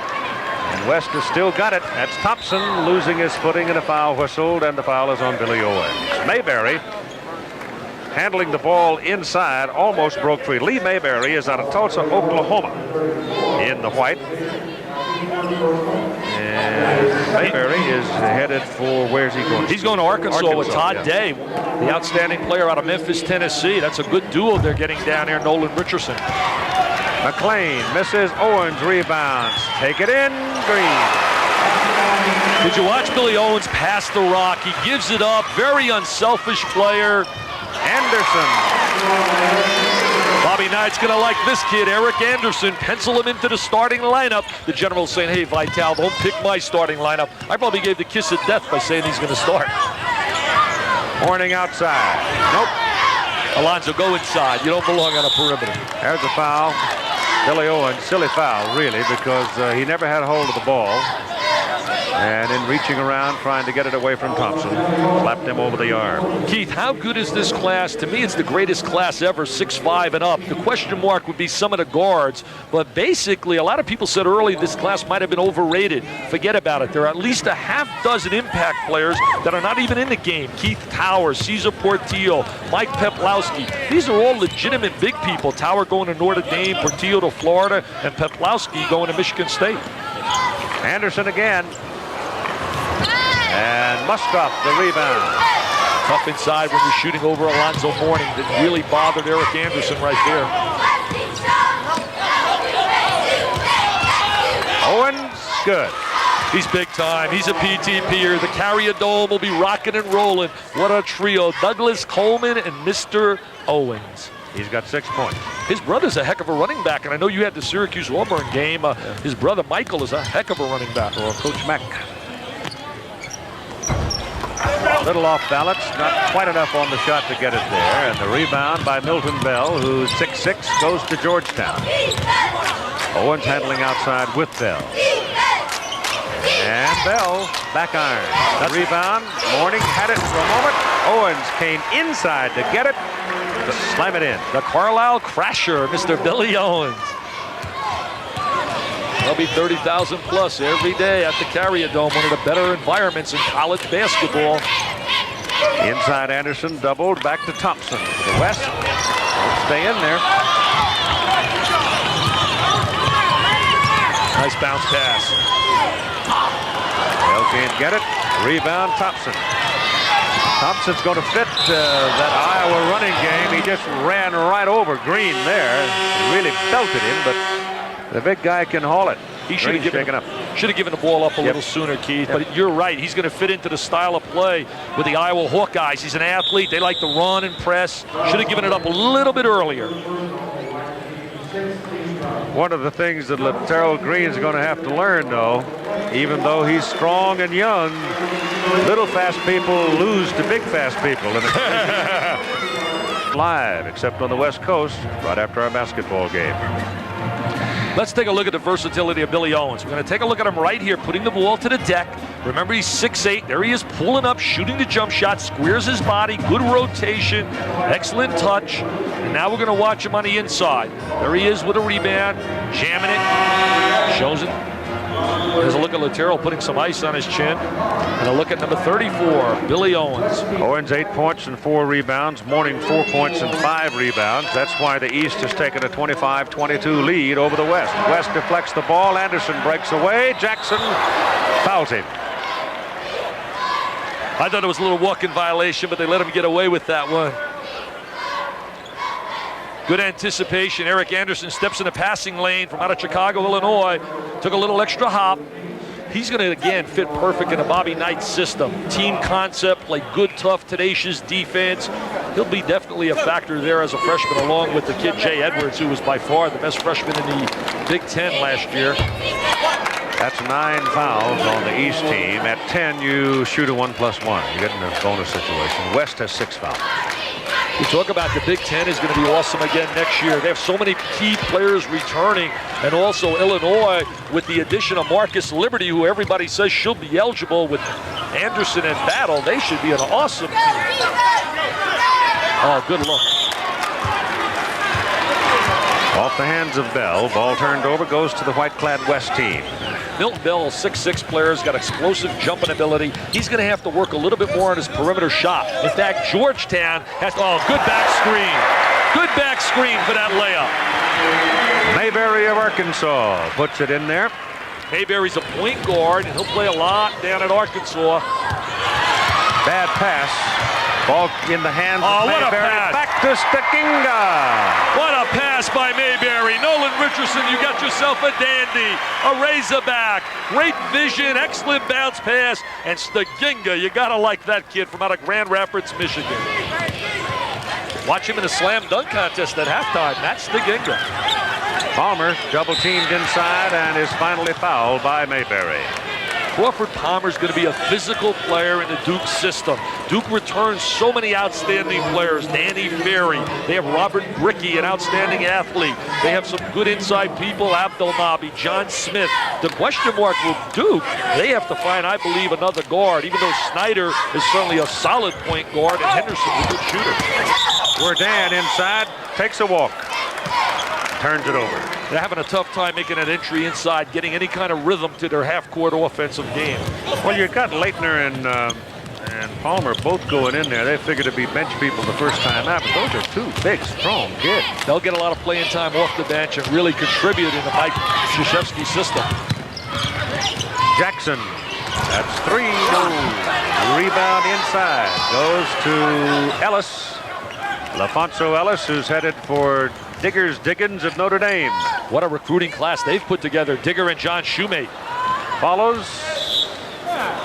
And West has still got it. That's Thompson losing his footing and a foul whistled, and the foul is on Billy Owens. Mayberry handling the ball inside, almost broke free. Lee Mayberry is out of Tulsa, Oklahoma, in the white. And Mayberry is headed for, where's he going? He's going to Arkansas with Todd Day, the outstanding player out of Memphis, Tennessee. That's a good duo they're getting down here, Nolan Richardson. McLean misses. Owens rebounds. Take it in. Green. Did you watch Billy Owens pass the rock? He gives it up. Very unselfish player. Anderson. Bobby Knight's going to like this kid, Eric Anderson. Pencil him into the starting lineup. The general's saying, hey, Vitale, don't pick my starting lineup. I probably gave the kiss of death by saying he's going to start. Horning outside. Nope. Alonzo, go inside. You don't belong on a perimeter. There's a foul. Billy Owens, silly foul, really, because he never had a hold of the ball. And in reaching around, trying to get it away from Thompson, slapped him over the arm. Keith, how good is this class? To me, it's the greatest class ever, 6'5" and up. The question mark would be some of the guards. But basically, a lot of people said early this class might have been overrated. Forget about it. There are at least a half dozen impact players that are not even in the game. Keith Tower, Cesar Portillo, Mike Peplowski. These are all legitimate big people. Tower going to Notre Dame, Portillo to Florida, and Peplowski going to Michigan State. Anderson again. And Mustaf the rebound. Tough inside when you're shooting over Alonzo Mourning. That really bothered Eric Anderson right there. Owens, good. He's big time. He's a PTPer. The Carrier Dome will be rocking and rolling. What a trio. Douglas Coleman and Mr. Owens. He's got 6 points. His brother's a heck of a running back, and I know you had the Syracuse-Auburn game. His brother Michael is a heck of a running back. Or Coach Mack. Little off balance, not quite enough on the shot to get it there. And the rebound by Milton Bell, who's 6'6", goes to Georgetown. Owens handling outside with Bell. And Bell, back iron. That's rebound. Mourning had it for a moment. Owens came inside to get it, to slam it in. The Carlisle Crasher, Mr. Billy Owens. There'll be 30,000 plus every day at the Carrier Dome, one of the better environments in college basketball. Inside Anderson, doubled, back to Thompson. To the west, won't stay in there. Nice bounce pass. Bell can't get it. Rebound, Thompson. Thompson's going to fit that Iowa running game. He just ran right over Green there. He really belted him, but the big guy can haul it. He should have given the ball up a little sooner, Keith. But you're right. He's going to fit into the style of play with the Iowa Hawkeyes. He's an athlete. They like to run and press. Should have given it up a little bit earlier. One of the things that Laterrell Green's going to have to learn, though, even though he's strong and young, little fast people lose to big fast people. Live, except on the West Coast, right after our basketball game. Let's take a look at the versatility of Billy Owens. We're going to take a look at him right here, putting the ball to the deck. Remember, he's 6'8". There he is, pulling up, shooting the jump shot, squares his body, good rotation, excellent touch. And now we're going to watch him on the inside. There he is with a rebound, jamming it, shows it. There's a look at Laterrell putting some ice on his chin. And a look at number 34, Billy Owens. Owens 8 points and 4 rebounds. Mourning 4 points and 5 rebounds. That's why the East has taken a 25-22 lead over the West. West deflects the ball. Anderson breaks away. Jackson fouls him. I thought it was a little walk-in violation, but they let him get away with that one. Good anticipation. Eric Anderson steps in the passing lane from out of Chicago, Illinois. Took a little extra hop. He's going to, again, fit perfect in the Bobby Knight system. Team concept, play good, tough, tenacious defense. He'll be definitely a factor there as a freshman, along with the kid Jay Edwards, who was by far the best freshman in the Big Ten last year. That's 9 fouls on the East team. At 10, you shoot a 1+1. You get in a bonus situation. West has 6 fouls. We talk about the Big Ten is going to be awesome again next year. They have so many key players returning, and also Illinois with the addition of Marcus Liberty, who everybody says should be eligible with Anderson and Battle. They should be an awesome team. Oh, good look. Off the hands of Bell. Ball turned over, goes to the white-clad West team. Milton Bell, 6'6" player, has got explosive jumping ability. He's going to have to work a little bit more on his perimeter shot. In fact, Georgetown has, good back screen. Good back screen for that layup. Mayberry of Arkansas puts it in there. Mayberry's a point guard, and he'll play a lot down at Arkansas. Bad pass. Ball in the hands of what Mayberry. A pass. Back to Stickinga. What a pass by Mayberry. Nolan Richardson, you got yourself a dandy. A Razorback. Great vision, excellent bounce pass. And Stickinga, you got to like that kid from out of Grand Rapids, Michigan. Watch him in a slam dunk contest at halftime. That's Stickinga. Palmer double teamed inside and is finally fouled by Mayberry. Crawford Palmer's going to be a physical player in the Duke system. Duke returns so many outstanding players. Danny Ferry. They have Robert Brickey, an outstanding athlete. They have some good inside people. Abdel Nabi, John Smith. The question mark with Duke, they have to find, I believe, another guard, even though Snyder is certainly a solid point guard and Henderson's a good shooter. Werdan inside, takes a walk. Turns it over. They're having a tough time making an entry inside, getting any kind of rhythm to their half-court offensive game. Well, you've got Leitner and Palmer both going in there. They figure to be bench people the first time out, but those are two big, strong kids. They'll get a lot of playing time off the bench and really contribute in the Mike Krzyzewski system. Jackson, that's 3. No. Rebound inside. Goes to Ellis. LaFonso Ellis, who's headed for Diggins at Notre Dame. What a recruiting class they've put together. Digger and John Shoemate. Follows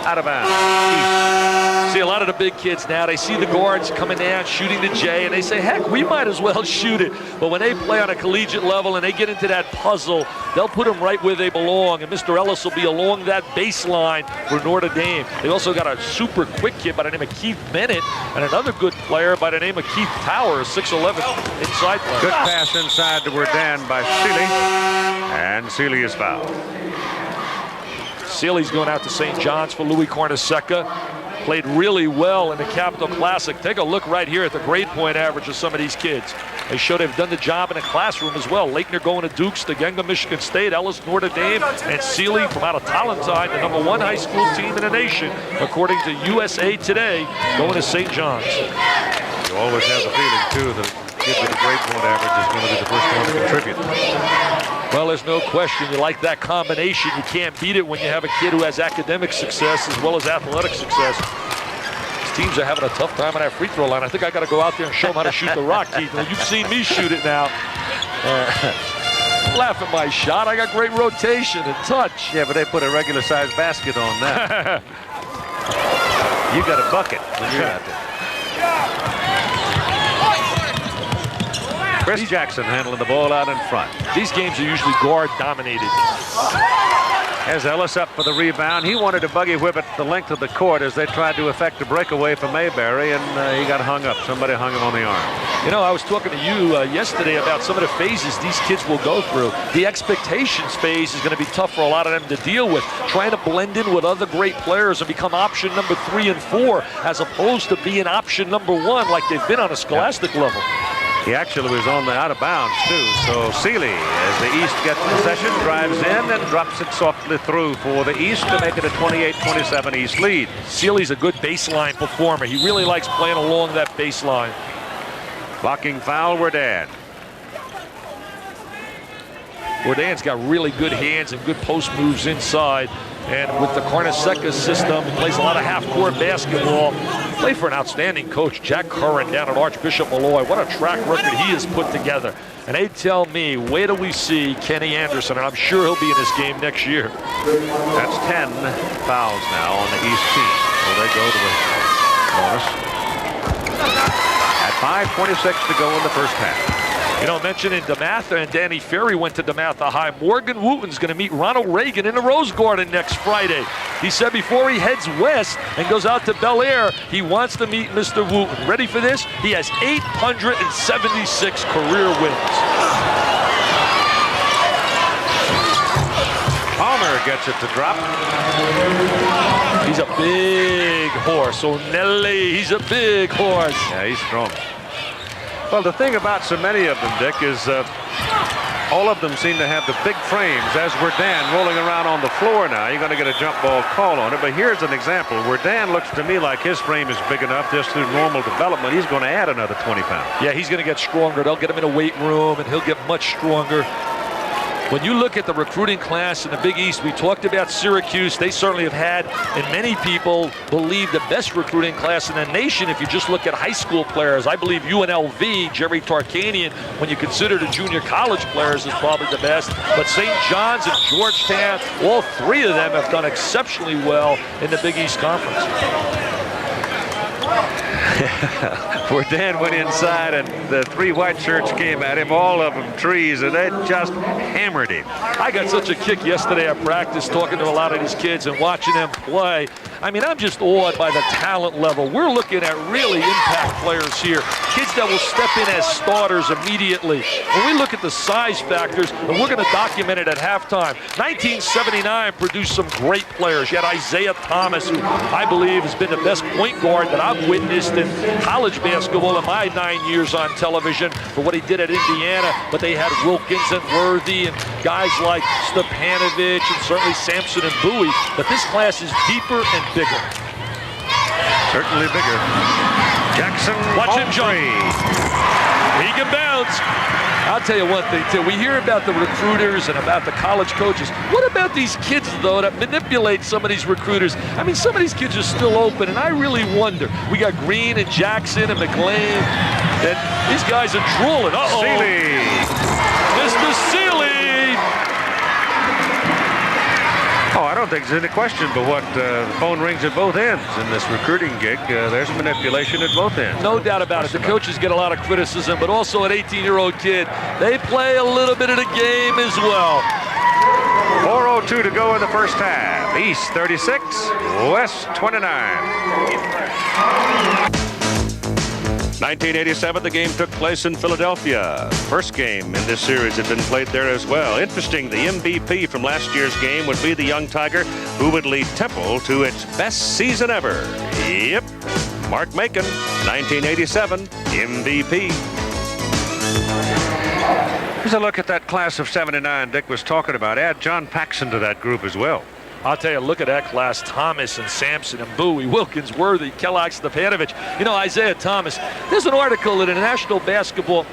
out of bounds. See a lot of the big kids now, they see the guards coming down, shooting the J, and they say, heck, we might as well shoot it. But when they play on a collegiate level and they get into that puzzle, they'll put them right where they belong. And Mr. Ellis will be along that baseline for Notre Dame. They also got a super quick kid by the name of Keith Bennett and another good player by the name of Keith Towers, 6'11", inside player. Good pass inside to Werdan by Seeley. And Seeley is fouled. Seeley's going out to St. John's for Louis Cornacecca. Played really well in the Capital Classic. Take a look right here at the grade point average of some of these kids. They show they've done the job in the classroom as well. Leitner going to Duke, Stiganga, Michigan State, Ellis, Notre Dame, and Seeley from out of Tallentine, the #1 high school team in the nation, according to USA Today, going to St. John's. You always have the feeling, too, that the kid with the grade point average is going to be the first one to contribute. Well, there's no question. You like that combination. You can't beat it when you have a kid who has academic success as well as athletic success. These teams are having a tough time on that free throw line. I think I got to go out there and show them how to shoot the rock, Keith. Now, you've seen me shoot it now. Laugh at my shot. I got great rotation and touch. Yeah, but they put a regular-sized basket on that. You got a bucket when you're out there. Chris Jackson handling the ball out in front. These games are usually guard dominated. As Ellis up for the rebound, he wanted to buggy whip it the length of the court as they tried to effect a breakaway from Mayberry, and he got hung up. Somebody hung him on the arm. You know, I was talking to you yesterday about some of the phases these kids will go through. The expectations phase is going to be tough for a lot of them to deal with, trying to blend in with other great players and become option number 3 and 4 as opposed to being option number 1 like they've been on a scholastic level. He actually was on the out of bounds, too. So Seeley, as the East gets possession, drives in and drops it softly through for the East to make it a 28-27 East lead. Seeley's a good baseline performer. He really likes playing along that baseline. Blocking foul, Werdan. Werdan's got really good hands and good post moves inside. And with the Carnesecca system, he plays a lot of half-court basketball. Played for an outstanding coach, Jack Curran, down at Archbishop Malloy. What a track record he has put together. And they tell me, wait till we see Kenny Anderson, and I'm sure he'll be in this game next year. That's 10 fouls now on the East team. So they go to the bonus. At 5:26 to go in the first half. You know, mentioning DeMatha and Danny Ferry went to DeMatha High. Morgan Wooten's going to meet Ronald Reagan in the Rose Garden next Friday. He said before he heads west and goes out to Bel Air, he wants to meet Mr. Wooten. Ready for this? He has 876 career wins. Palmer gets it to drop. He's a big horse. O'Nelly, he's a big horse. Yeah, he's strong. Well, the thing about so many of them, Dick, is all of them seem to have the big frames. As Werdan rolling around on the floor now, you're going to get a jump ball call on it. But here's an example. Werdan looks to me like his frame is big enough just through normal development. He's going to add another 20 pounds. Yeah, he's going to get stronger. They'll get him in a weight room, and he'll get much stronger. When you look at the recruiting class in the Big East, we talked about Syracuse. They certainly have had, and many people believe, the best recruiting class in the nation if you just look at high school players. I believe UNLV, Jerry Tarkanian, when you consider the junior college players, is probably the best. But St. John's and Georgetown, all three of them have done exceptionally well in the Big East Conference. Werdan went inside and the 3 white shirts came at him, all of them trees, and they just hammered him. I got such a kick yesterday at practice talking to a lot of these kids and watching them play. I mean, I'm just awed by the talent level. We're looking at really impact players here, kids that will step in as starters immediately. When we look at the size factors, and we're going to document it at halftime, 1979 produced some great players. You had Isaiah Thomas, who I believe has been the best point guard that I've witnessed in college basketball in my 9 years on television for what he did at Indiana. But they had Wilkins and Worthy and guys like Stepanovich and certainly Sampson and Bowie. But this class is deeper and bigger. Certainly bigger. Jackson, watch him jump. He can bounce. I'll tell you one thing, too. We hear about the recruiters and about the college coaches. What about these kids, though, that manipulate some of these recruiters? I mean, some of these kids are still open, and I really wonder. We got Green and Jackson and McLean, and these guys are drooling. Uh-oh. Seeley. Mr. Seeley. Oh, I don't think there's any question but what the phone rings at both ends in this recruiting gig. There's manipulation at both ends. No doubt about it. The coaches get a lot of criticism, but also an 18-year-old kid, they play a little bit of the game as well. 4:02 to go in the first half. East 36, West 29. 1987, the game took place in Philadelphia. First game in this series had been played there as well. Interesting, the MVP from last year's game would be the young Tiger who would lead Temple to its best season ever. Yep, Mark Macon, 1987 MVP. Here's a look at that class of 79 Dick was talking about. Add John Paxson to that group as well. I'll tell you, look at that class. Thomas and Sampson and Bowie, Wilkins, Worthy, Kellogg, Stepanovich. You know, Isaiah Thomas. There's an article in the National Basketball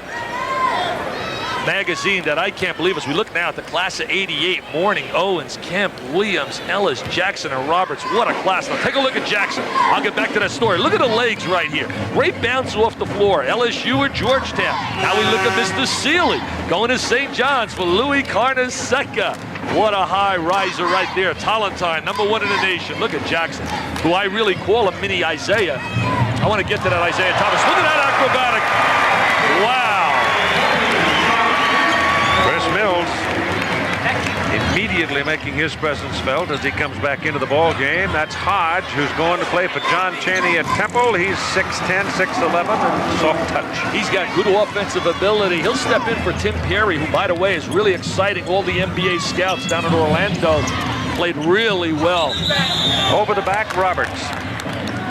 magazine that I can't believe as we look now at the class of 88. Mourning, Owens, Kemp, Williams, Ellis, Jackson, and Roberts. What a class. Now take a look at Jackson. I'll get back to that story. Look at the legs right here. Great bounce off the floor. LSU or Georgetown. Now we look at Mr. Seeley going to St. John's for Louis Carnesecca. What a high riser right there. Tolentine, #1 in the nation. Look at Jackson, who I really call a mini Isaiah. I want to get to that Isaiah Thomas. Look at that acrobatic. Wow. certainly making his presence felt as he comes back into the ball game. That's Hodge, who's going to play for John Chaney at Temple. He's 6'10", 6'11", and soft touch. He's got good offensive ability. He'll step in for Tim Perry, who, by the way, is really exciting. All the NBA scouts down in Orlando played really well. Over the back, Roberts.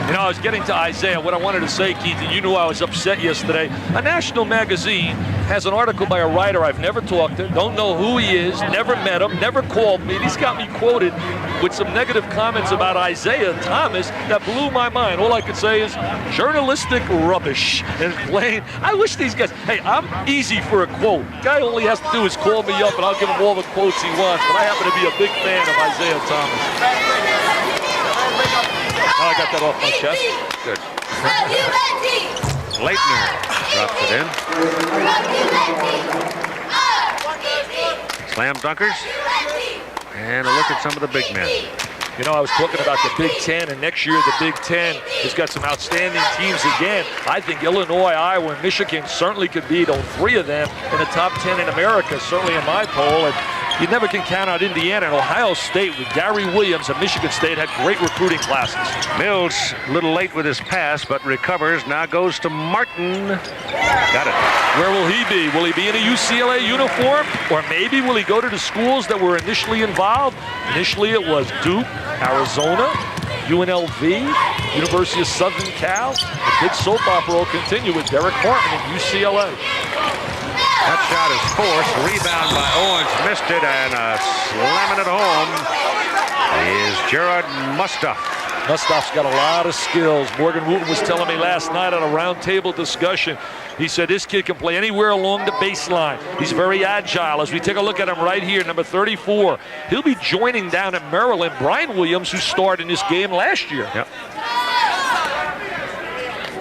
You know, I was getting to Isaiah. What I wanted to say, Keith, and you knew I was upset yesterday. A national magazine has an article by a writer I've never talked to, don't know who he is, never met him, never called me. He's got me quoted with some negative comments about Isaiah Thomas that blew my mind. All I could say is journalistic rubbish. And plain, I wish these guys, hey, I'm easy for a quote. Guy only has to do is call me up and I'll give him all the quotes he wants, but I happen to be a big fan of Isaiah Thomas. Oh, I got that off my chest. Good. Leitner drops it in. Slam dunkers. And a look at some of the big men. You know, I was talking about the Big Ten, and next year the Big Ten has got some outstanding teams again. I think Illinois, Iowa, and Michigan certainly could beat all three of them in the top 10 in America, certainly in my poll. And you never can count out Indiana. And Ohio State with Gary Williams and Michigan State had great recruiting classes. Mills a little late with his pass, but recovers. Now goes to Martin. Got it. Where will he be? Will he be in a UCLA uniform? Or maybe will he go to the schools that were initially involved? Initially it was Duke, Arizona, UNLV, University of Southern Cal. The big soap opera will continue with Derek Martin at UCLA. That shot is forced. Rebound by Owens. Missed it, and slamming it home is Gerard Mustaf. Mustaf's got a lot of skills. Morgan Wooten was telling me last night on a roundtable discussion. He said this kid can play anywhere along the baseline. He's very agile. As we take a look at him right here, number 34, he'll be joining down at Maryland Brian Williams, who starred in this game last year. Yep.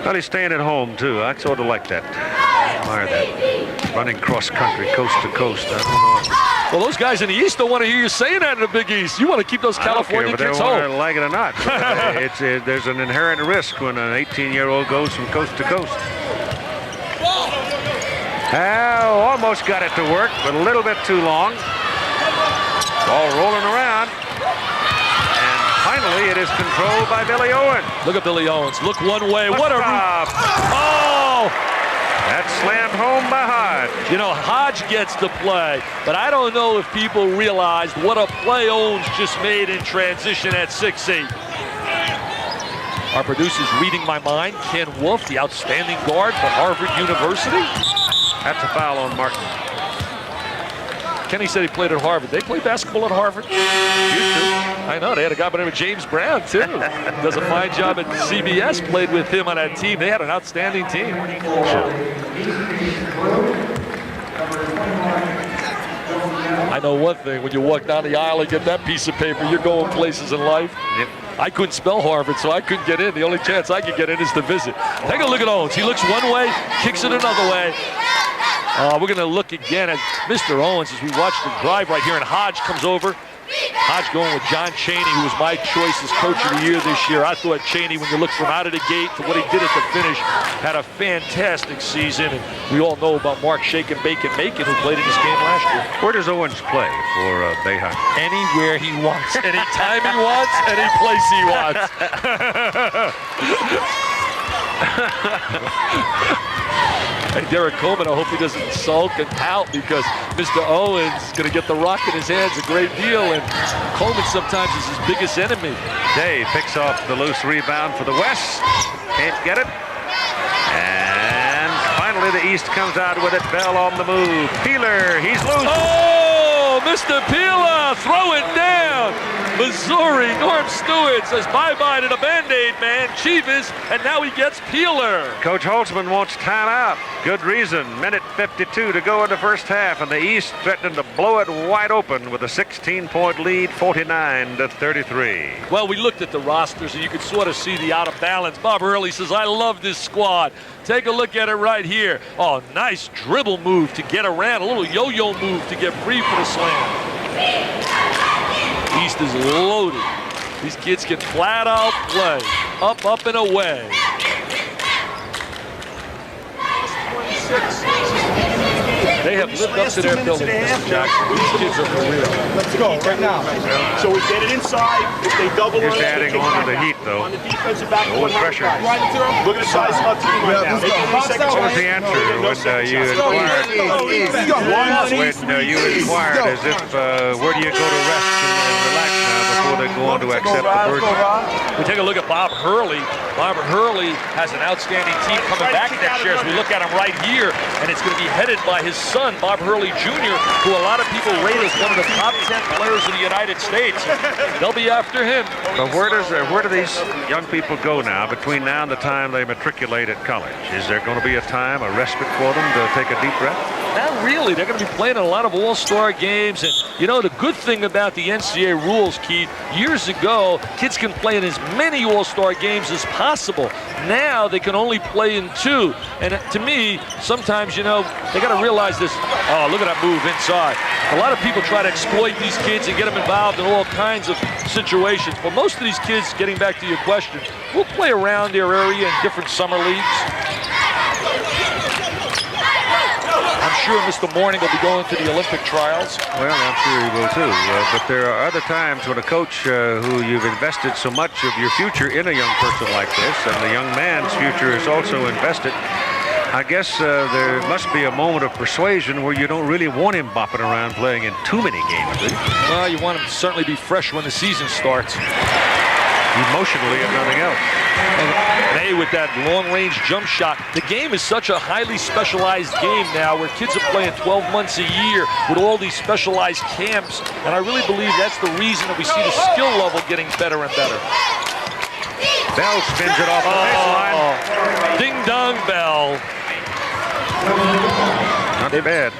Well, he's staying at home, too. I sort of like that. Admire that. Running cross-country, coast to coast. I don't know. Well, those guys in the East don't want to hear you saying that in the Big East. You want to keep those California kids home. Whether they like it or not. There's an inherent risk when an 18-year-old goes from coast to coast. Almost got it to work, but a little bit too long. Ball rolling around. And finally, it is controlled by Billy Owens. Look at Billy Owens. Look one way. What a... Oh! That's slammed home by Hodge. You know, Hodge gets to play, but I don't know if people realized what a play Owens just made in transition at 6'8". Our producer's reading my mind. Ken Wolf, the outstanding guard for Harvard University. That's a foul on Martin. Kenny said he played at Harvard. They play basketball at Harvard? Used to. I know. They had a guy by the name of James Brown, too. Does a fine job at CBS. Played with him on that team. They had an outstanding team. I know one thing. When you walk down the aisle and get that piece of paper, you're going places in life. Yep. I couldn't spell Harvard, so I couldn't get in. The only chance I could get in is to visit. Take a look at Owens. He looks one way, kicks it another way. We're going to look again at Mr. Owens as we watch the drive right here, and Hodge comes over. Hodge going with John Chaney, who was my choice as Coach of the Year this year. I thought Chaney, when you look from out of the gate to what he did at the finish, had a fantastic season. And we all know about Mark Shake and Bacon Macon, who played in this game last year. Where does Owens play for Bayhawk? Anywhere he wants, anytime he wants, any place he wants. Hey, Derek Coleman, I hope he doesn't sulk and pout because Mr. Owens is going to get the rock in his hands a great deal, and Coleman sometimes is his biggest enemy. Day picks off the loose rebound for the West. Can't get it. And finally the East comes out with it. Bell on the move. Peeler, he's loose. Oh, Mr. Peeler, throw it down. Missouri, Norm Stewart says bye-bye to the Band-Aid man, Chivas, and now he gets Peeler. Coach Holtzman wants timeout. Good reason. Minute 52 to go in the first half, and the East threatening to blow it wide open with a 16-point lead, 49-33. Well, we looked at the rosters, and you could sort of see the out of balance. Bob Hurley says, I love this squad. Take a look at it right here. Oh, nice dribble move to get around, a little yo-yo move to get free for the slam. East is loaded. These kids can flat out play. Up, up, and away. They have lived up to their billing, Mr. Jackson. These kids are for real. Let's go right now. So we get it inside. If they double Just adding on to the heat, though. On the defensive back. Old pressure. Look at the size of our team right now. What was the answer when you inquired? When you inquired as if, where do you go to rest and relax now before they go on to accept the burden? We take a look at Bob Hurley. Bob Hurley has an outstanding team coming back next year as we look at him right here, and it's going to be headed by his son, Bob Hurley Jr., who a lot of people rate as one of the top 10 players in the United States. They'll be after him. But where do these young people go now between now and the time they matriculate at college? Is there going to be a time, a respite for them to take a deep breath? Not really. They're going to be playing in a lot of all-star games. And, you know, the good thing about the NCAA rules, Keith, years ago, kids can play in as many all-star games as possible. Now they can only play in 2. And to me, sometimes, you know, they got to realize this. Oh, look at that move inside. A lot of people try to exploit these kids and get them involved in all kinds of situations. But most of these kids, getting back to your question, will play around their area in different summer leagues. I'm sure Mr. Mourning will be going to the Olympic trials. Well, I'm sure he will too. But there are other times when a coach who you've invested so much of your future in a young person like this, and the young man's future is also invested, I guess there must be a moment of persuasion where you don't really want him bopping around playing in too many games, do you? Well, you want him to certainly be fresh when the season starts. Emotionally, if nothing else. May with that long-range jump shot. The game is such a highly specialized game now where kids are playing 12 months a year with all these specialized camps, and I really believe that's the reason that we see the skill level getting better and better. Bell spins it off the baseline. Ding-dong bell. Not bad.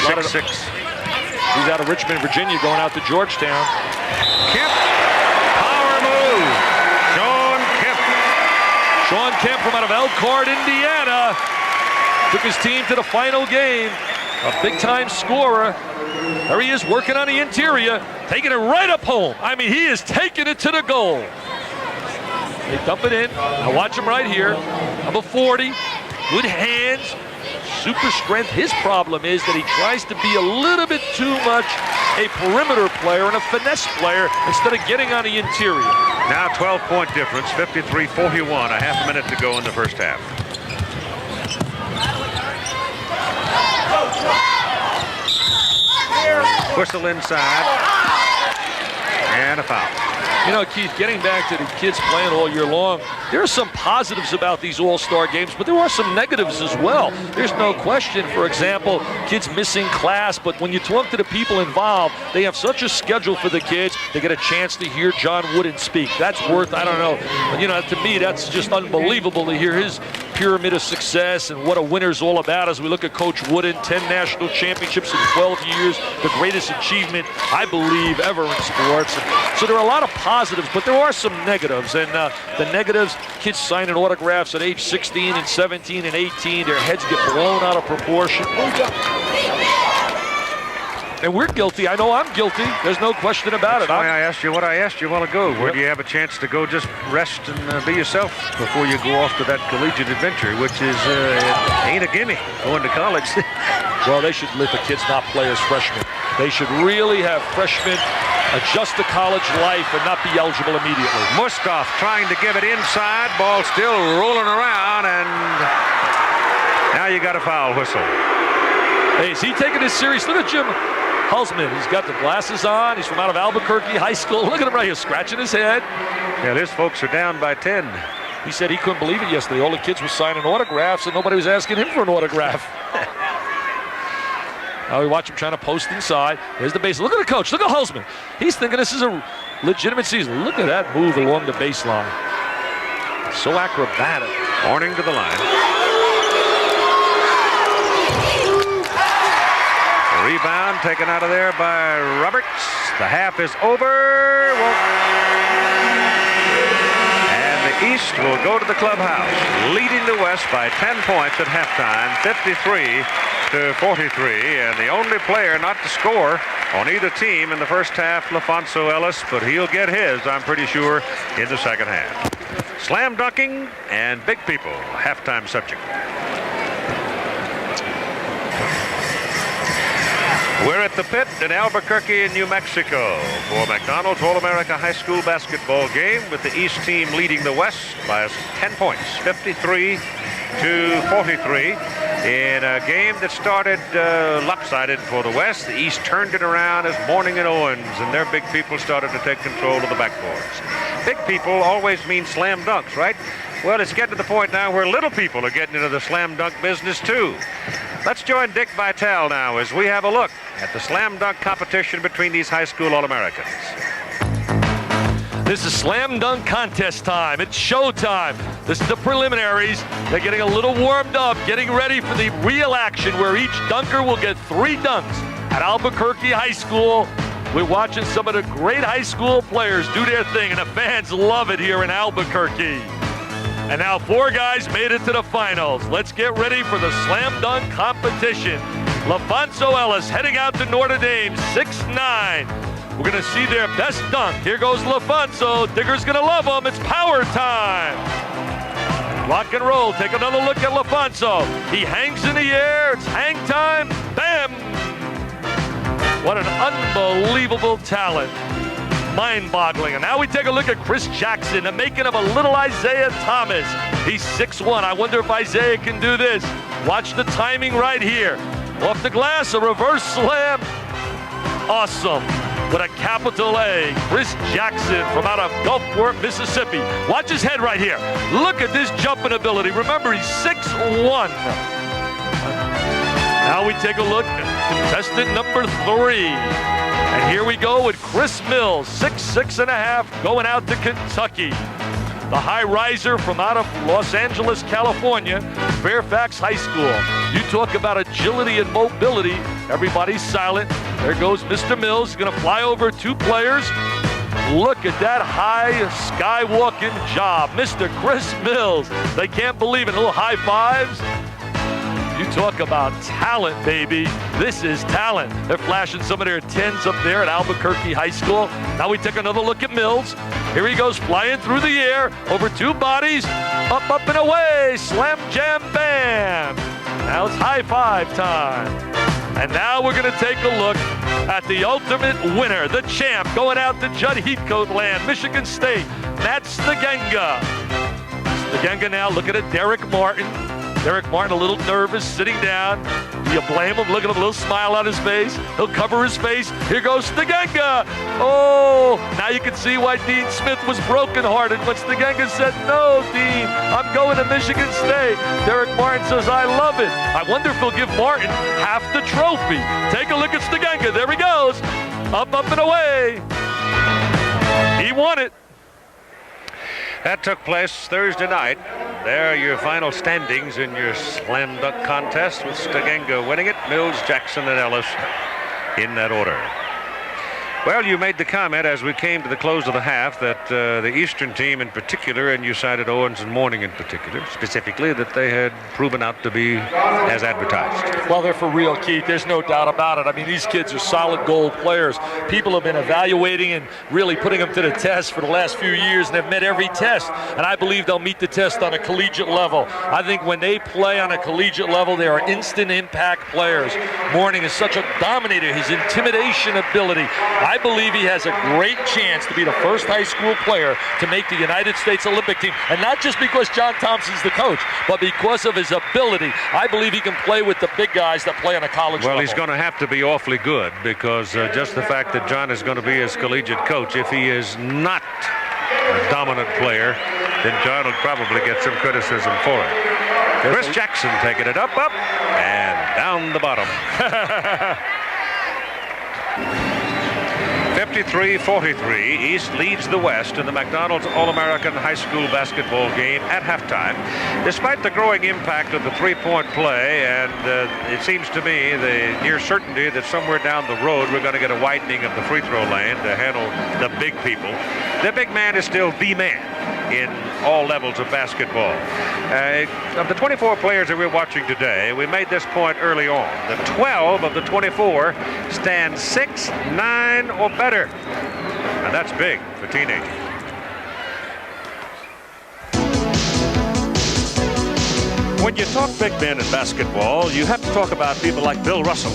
6-6. He's out of Richmond, Virginia, going out to Georgetown. Kemp. Power move. Sean Kemp from out of Elkhart, Indiana, took his team to the final game. A big-time scorer. There he is working on the interior, taking it right up home. I mean, he is taking it to the goal. They dump it in. Now watch him right here. Number 40, good hands, super strength. His problem is that he tries to be a little bit too much a perimeter player and a finesse player instead of getting on the interior. Now 12-point difference, 53-41, a half a minute to go in the first half. Whistle inside, and a foul. You know, Keith, getting back to the kids playing all year long, there are some positives about these all-star games, but there are some negatives as well. There's no question, for example, kids missing class, but when you talk to the people involved, they have such a schedule for the kids, they get a chance to hear John Wooden speak. That's worth, I don't know, you know, to me, that's just unbelievable to hear his pyramid of success and what a winner's all about as we look at Coach Wooden, 10 national championships in 12 years, the greatest achievement, I believe, ever in sports. So there are a lot of positives, but there are some negatives, and the negatives, kids signing autographs at age 16 and 17 and 18, their heads get blown out of proportion. And we're guilty. I know I'm guilty. There's no question about it. That's why I asked you what I asked you a while ago. Where do you have a chance to go just rest and be yourself before you go off to that collegiate adventure, which is ain't a gimme going to college. Well, they should let the kids not play as freshmen. They should really have freshmen adjust to college life and not be eligible immediately. Muskoff trying to give it inside. Ball still rolling around, and now you got a foul whistle. Hey, is he taking this serious? Look at Jim Hulsman. He's got the glasses on. He's from out of Albuquerque High School. Look at him right here, scratching his head. Yeah, his folks are down by 10. He said he couldn't believe it yesterday. All the kids were signing autographs, and nobody was asking him for an autograph. Now we watch him trying to post inside. There's the base. Look at the coach. Look at Hulsman. He's thinking this is a legitimate season. Look at that move along the baseline. So acrobatic. Horning to the line. Rebound taken out of there by Roberts. The half is over. And the East will go to the clubhouse, leading the West by 10 points at halftime, 53-43. And the only player not to score on either team in the first half, LaFonso Ellis, but he'll get his, I'm pretty sure, in the second half. Slam dunking and big people, halftime subject. We're at the pit in Albuquerque, New Mexico for McDonald's All-America High School basketball game with the East team leading the West by 10 points, 53 to 43 in a game that started lopsided for the West. The East turned it around as Morning and Owens and their big people started to take control of the backboards. Big people always mean slam dunks, right? Well, it's getting to the point now where little people are getting into the slam dunk business too. Let's join Dick Vitale now as we have a look at the slam dunk competition between these high school All-Americans. This is slam dunk contest time. It's showtime. This is the preliminaries. They're getting a little warmed up, getting ready for the real action where each dunker will get 3 dunks at Albuquerque High School. We're watching some of the great high school players do their thing, and the fans love it here in Albuquerque. And now 4 guys made it to the finals. Let's get ready for the slam dunk competition. LaFonso Ellis heading out to Notre Dame, 6'9". We're gonna see their best dunk. Here goes LaFonso. Digger's gonna love him. It's power time. Rock and roll. Take another look at LaFonso. He hangs in the air. It's hang time. Bam! What an unbelievable talent. Mind-boggling. And now we take a look at Chris Jackson, the making of a little Isaiah Thomas. He's 6'1". I wonder if Isaiah can do this. Watch the timing right here. Off the glass, a reverse slam. Awesome. With a capital A. Chris Jackson from out of Gulfport, Mississippi. Watch his head right here. Look at this jumping ability. Remember, he's 6'1". Now we take a look at contestant number 3. And here we go with Chris Mills, 6'6.5", going out to Kentucky. The high riser from out of Los Angeles, California, Fairfax High School. You talk about agility and mobility. Everybody's silent. There goes Mr. Mills. He's going to fly over 2 players. Look at that high skywalking job. Mr. Chris Mills. They can't believe it. Little high fives. You talk about talent, baby. This is talent. They're flashing some of their 10s up there at Albuquerque High School. Now we take another look at Mills. Here he goes flying through the air, over 2 bodies, up, up, and away. Slam, jam, bam. Now it's high five time. And now we're going to take a look at the ultimate winner, the champ, going out to Judd Heathcote land, Michigan State, Matt Stagenga. Stagenga now looking at Derek Martin. Derek Martin a little nervous, sitting down. Do you blame him? Look at him, a little smile on his face. He'll cover his face. Here goes Stagenga. Oh, now you can see why Dean Smith was brokenhearted when Stagenga said, "No, Dean, I'm going to Michigan State." Derek Martin says, "I love it." I wonder if he'll give Martin half the trophy. Take a look at Stagenga. There he goes. Up, up, and away. He won it. That took place Thursday night. There are your final standings in your slam dunk contest with Stagenga winning it, Mills, Jackson, and Ellis in that order. Well, you made the comment as we came to the close of the half that the Eastern team in particular, and you cited Owens and Morning in particular, specifically, that they had proven out to be as advertised. Well, they're for real, Keith. There's no doubt about it. I mean, these kids are solid gold players. People have been evaluating and really putting them to the test for the last few years, and they've met every test. And I believe they'll meet the test on a collegiate level. I think when they play on a collegiate level, they are instant impact players. Morning is such a dominator. His intimidation ability. I believe he has a great chance to be the first high school player to make the United States Olympic team. And not just because John Thompson's the coach, but because of his ability. I believe he can play with the big guys that play on a college level. Well, he's going to have to be awfully good because just the fact that John is going to be his collegiate coach, if he is not a dominant player, then John will probably get some criticism for it. Chris Jackson taking it up, and down the bottom. 53-43, East leads the West in the McDonald's All-American High School basketball game at halftime. Despite the growing impact of the three-point play, and it seems to me the near certainty that somewhere down the road we're going to get a widening of the free throw lane to handle the big people, the big man is still the man in all levels of basketball. Of the 24 players that we're watching today, we made this point early on. The 12 of the 24 stand 6'9" or better. And that's big for teenagers. When you talk big men in basketball, you have to talk about people like Bill Russell,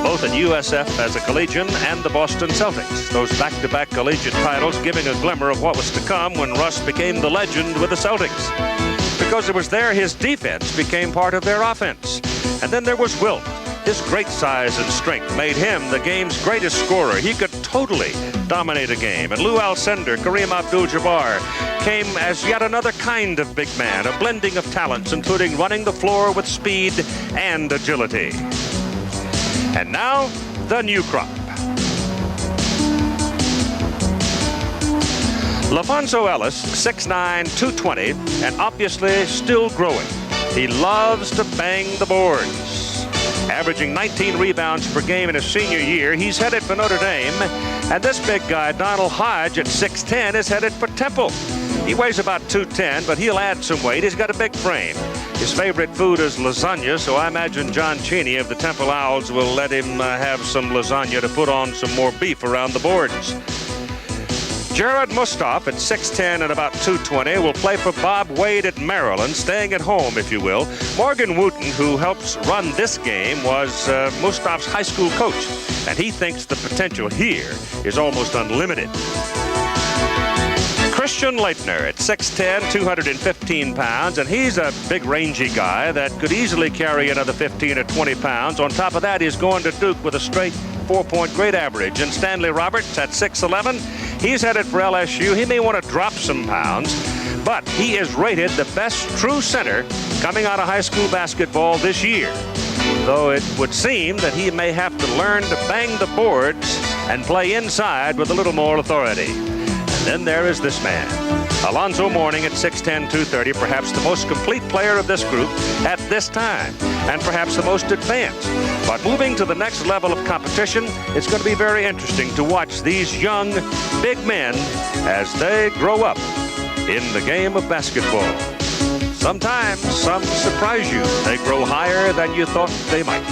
both at USF as a collegian and the Boston Celtics. Those back-to-back collegiate titles giving a glimmer of what was to come when Russ became the legend with the Celtics. Because it was there his defense became part of their offense. And then there was Wilt. His great size and strength made him the game's greatest scorer. He could totally dominate a game. And Lou Alcindor, Kareem Abdul-Jabbar came as yet another kind of big man, a blending of talents, including running the floor with speed and agility. And now, the new crop. LaFonso Ellis, 6'9", 220, and obviously still growing. He loves to bang the boards. Averaging 19 rebounds per game in his senior year, he's headed for Notre Dame. And this big guy, Donald Hodge, at 6'10", is headed for Temple. He weighs about 210, but he'll add some weight. He's got a big frame. His favorite food is lasagna, so I imagine John Cheney of the Temple Owls will let him have some lasagna to put on some more beef around the boards. Jared Mustaf at 6'10" and about 220 will play for Bob Wade at Maryland, staying at home, if you will. Morgan Wooten, who helps run this game, was Mustaf's high school coach, and he thinks the potential here is almost unlimited. Christian Leitner at 6'10", 215 pounds, and he's a big, rangy guy that could easily carry another 15 or 20 pounds. On top of that, he's going to Duke with a straight 4-point grade average. And Stanley Roberts at 6'11", he's headed for LSU. He may want to drop some pounds, but he is rated the best true center coming out of high school basketball this year, though it would seem that he may have to learn to bang the boards and play inside with a little more authority. And then there is this man, Alonzo Mourning at 6'10", 230, perhaps the most complete player of this group at this time, and perhaps the most advanced. But moving to the next level of competition, it's going to be very interesting to watch these young, big men as they grow up in the game of basketball. Sometimes some surprise you. They grow higher than you thought they might.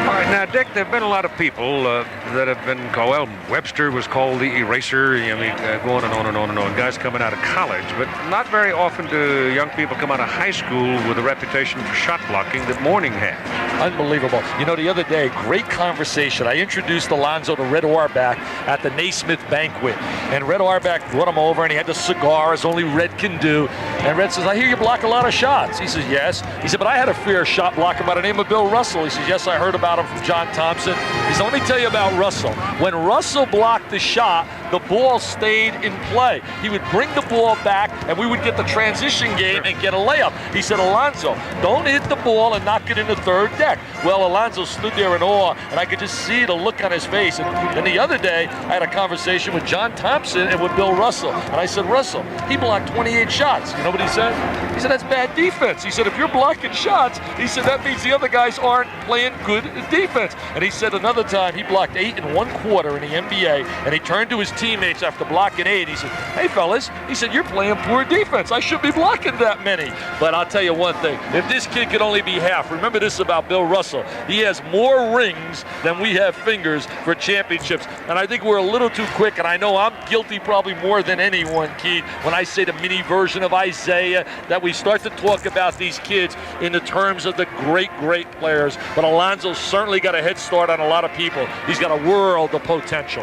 All right, now, Dick, there have been a lot of people that have been called, well, Webster was called the eraser, going and on and on and on, guys coming out of college, but not very often do young people come out of high school with a reputation for shot blocking that Mourning had. Unbelievable. You know, the other day, great conversation. I introduced Alonzo to Red Auerbach at the Naismith banquet, and Red Auerbach brought him over, and he had the cigar, as only Red can do, and Red says, I hear you block a lot of shots. He says, yes. He said, but I had a fair shot blocker by the name of Bill Russell. He says, yes, I heard about him from John Thompson. He said, let me tell you about Russell. When Russell blocked the shot, the ball stayed in play. He would bring the ball back, and we would get the transition game and get a layup. He said, Alonzo, don't hit the ball and knock it in the third deck. Well, Alonzo stood there in awe, and I could just see the look on his face. And the other day, I had a conversation with John Thompson and with Bill Russell. And I said, Russell, he blocked 28 shots. You know what he said? He said, that's bad defense. He said, if you're blocking shots, he said, that means the other guys aren't playing good defense. And he said another time he blocked 8 1/4 in the NBA, and he turned to his teammates after blocking 8. He said, hey, fellas, he said, you're playing poor defense. I should be blocking that many. But I'll tell you one thing. If this kid could only be half, remember this about Bill Russell. He has more rings than we have fingers for championships. And I think we're a little too quick, and I know I'm guilty probably more than anyone, Keith, when I say the mini version of Isaiah, that we start to talk about these kids in the terms of the great, great players. But Alonzo's certainly got a head start on a lot of people. He's got a world of potential.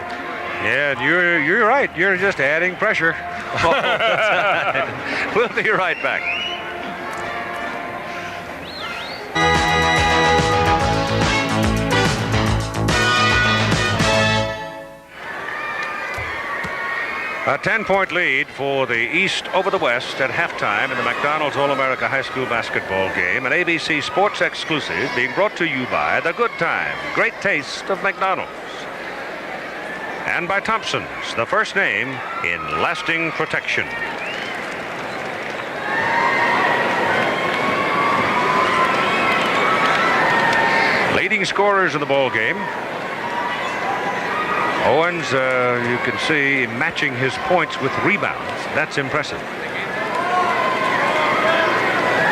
Yeah, you're right. You're just adding pressure. We'll be right back. A 10-point lead for the East over the West at halftime in the McDonald's All-America High School basketball game, an ABC Sports exclusive being brought to you by The Good Time, Great Taste of McDonald's, and by Thompson's, the first name in lasting protection. Leading scorers in the ball game. Owens, you can see, matching his points with rebounds. That's impressive.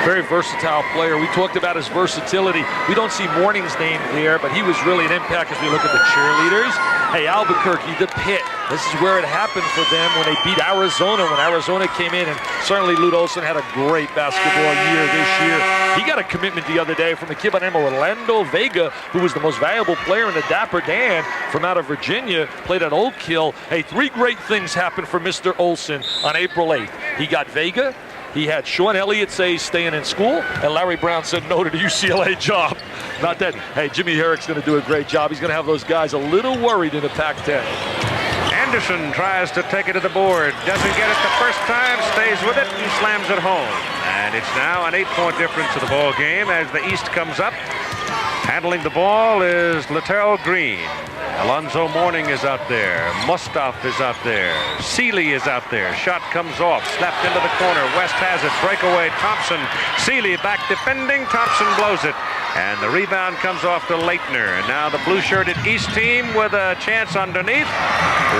Very versatile player. We talked about his versatility. We don't see Morning's name there, but he was really an impact as we look at the cheerleaders. Hey, Albuquerque, the pit. This is where it happened for them when they beat Arizona, when Arizona came in, and certainly Lute Olson had a great basketball year this year. He got a commitment the other day from a kid by the name of Orlando Vega, who was the most valuable player in the Dapper Dan from out of Virginia, played at Oak Hill. Hey, 3 great things happened for Mr. Olson on April 8th. He got Vega, he had Sean Elliott say he's staying in school, and Larry Brown said no to the UCLA job. Not that, hey, Jimmy Herrick's going to do a great job. He's going to have those guys a little worried in the Pac-10. Anderson tries to take it to the board. Doesn't get it the first time, stays with it, and slams it home. And it's now an 8-point difference to the ball game as the East comes up. Handling the ball is Laterrell Green. Alonzo Mourning is out there. Mustaf is out there. Seeley is out there. Shot comes off. Snapped into the corner. West has it. Breakaway. Thompson. Seeley back defending. Thompson blows it. And the rebound comes off to Leitner. And now the blue-shirted East team with a chance underneath.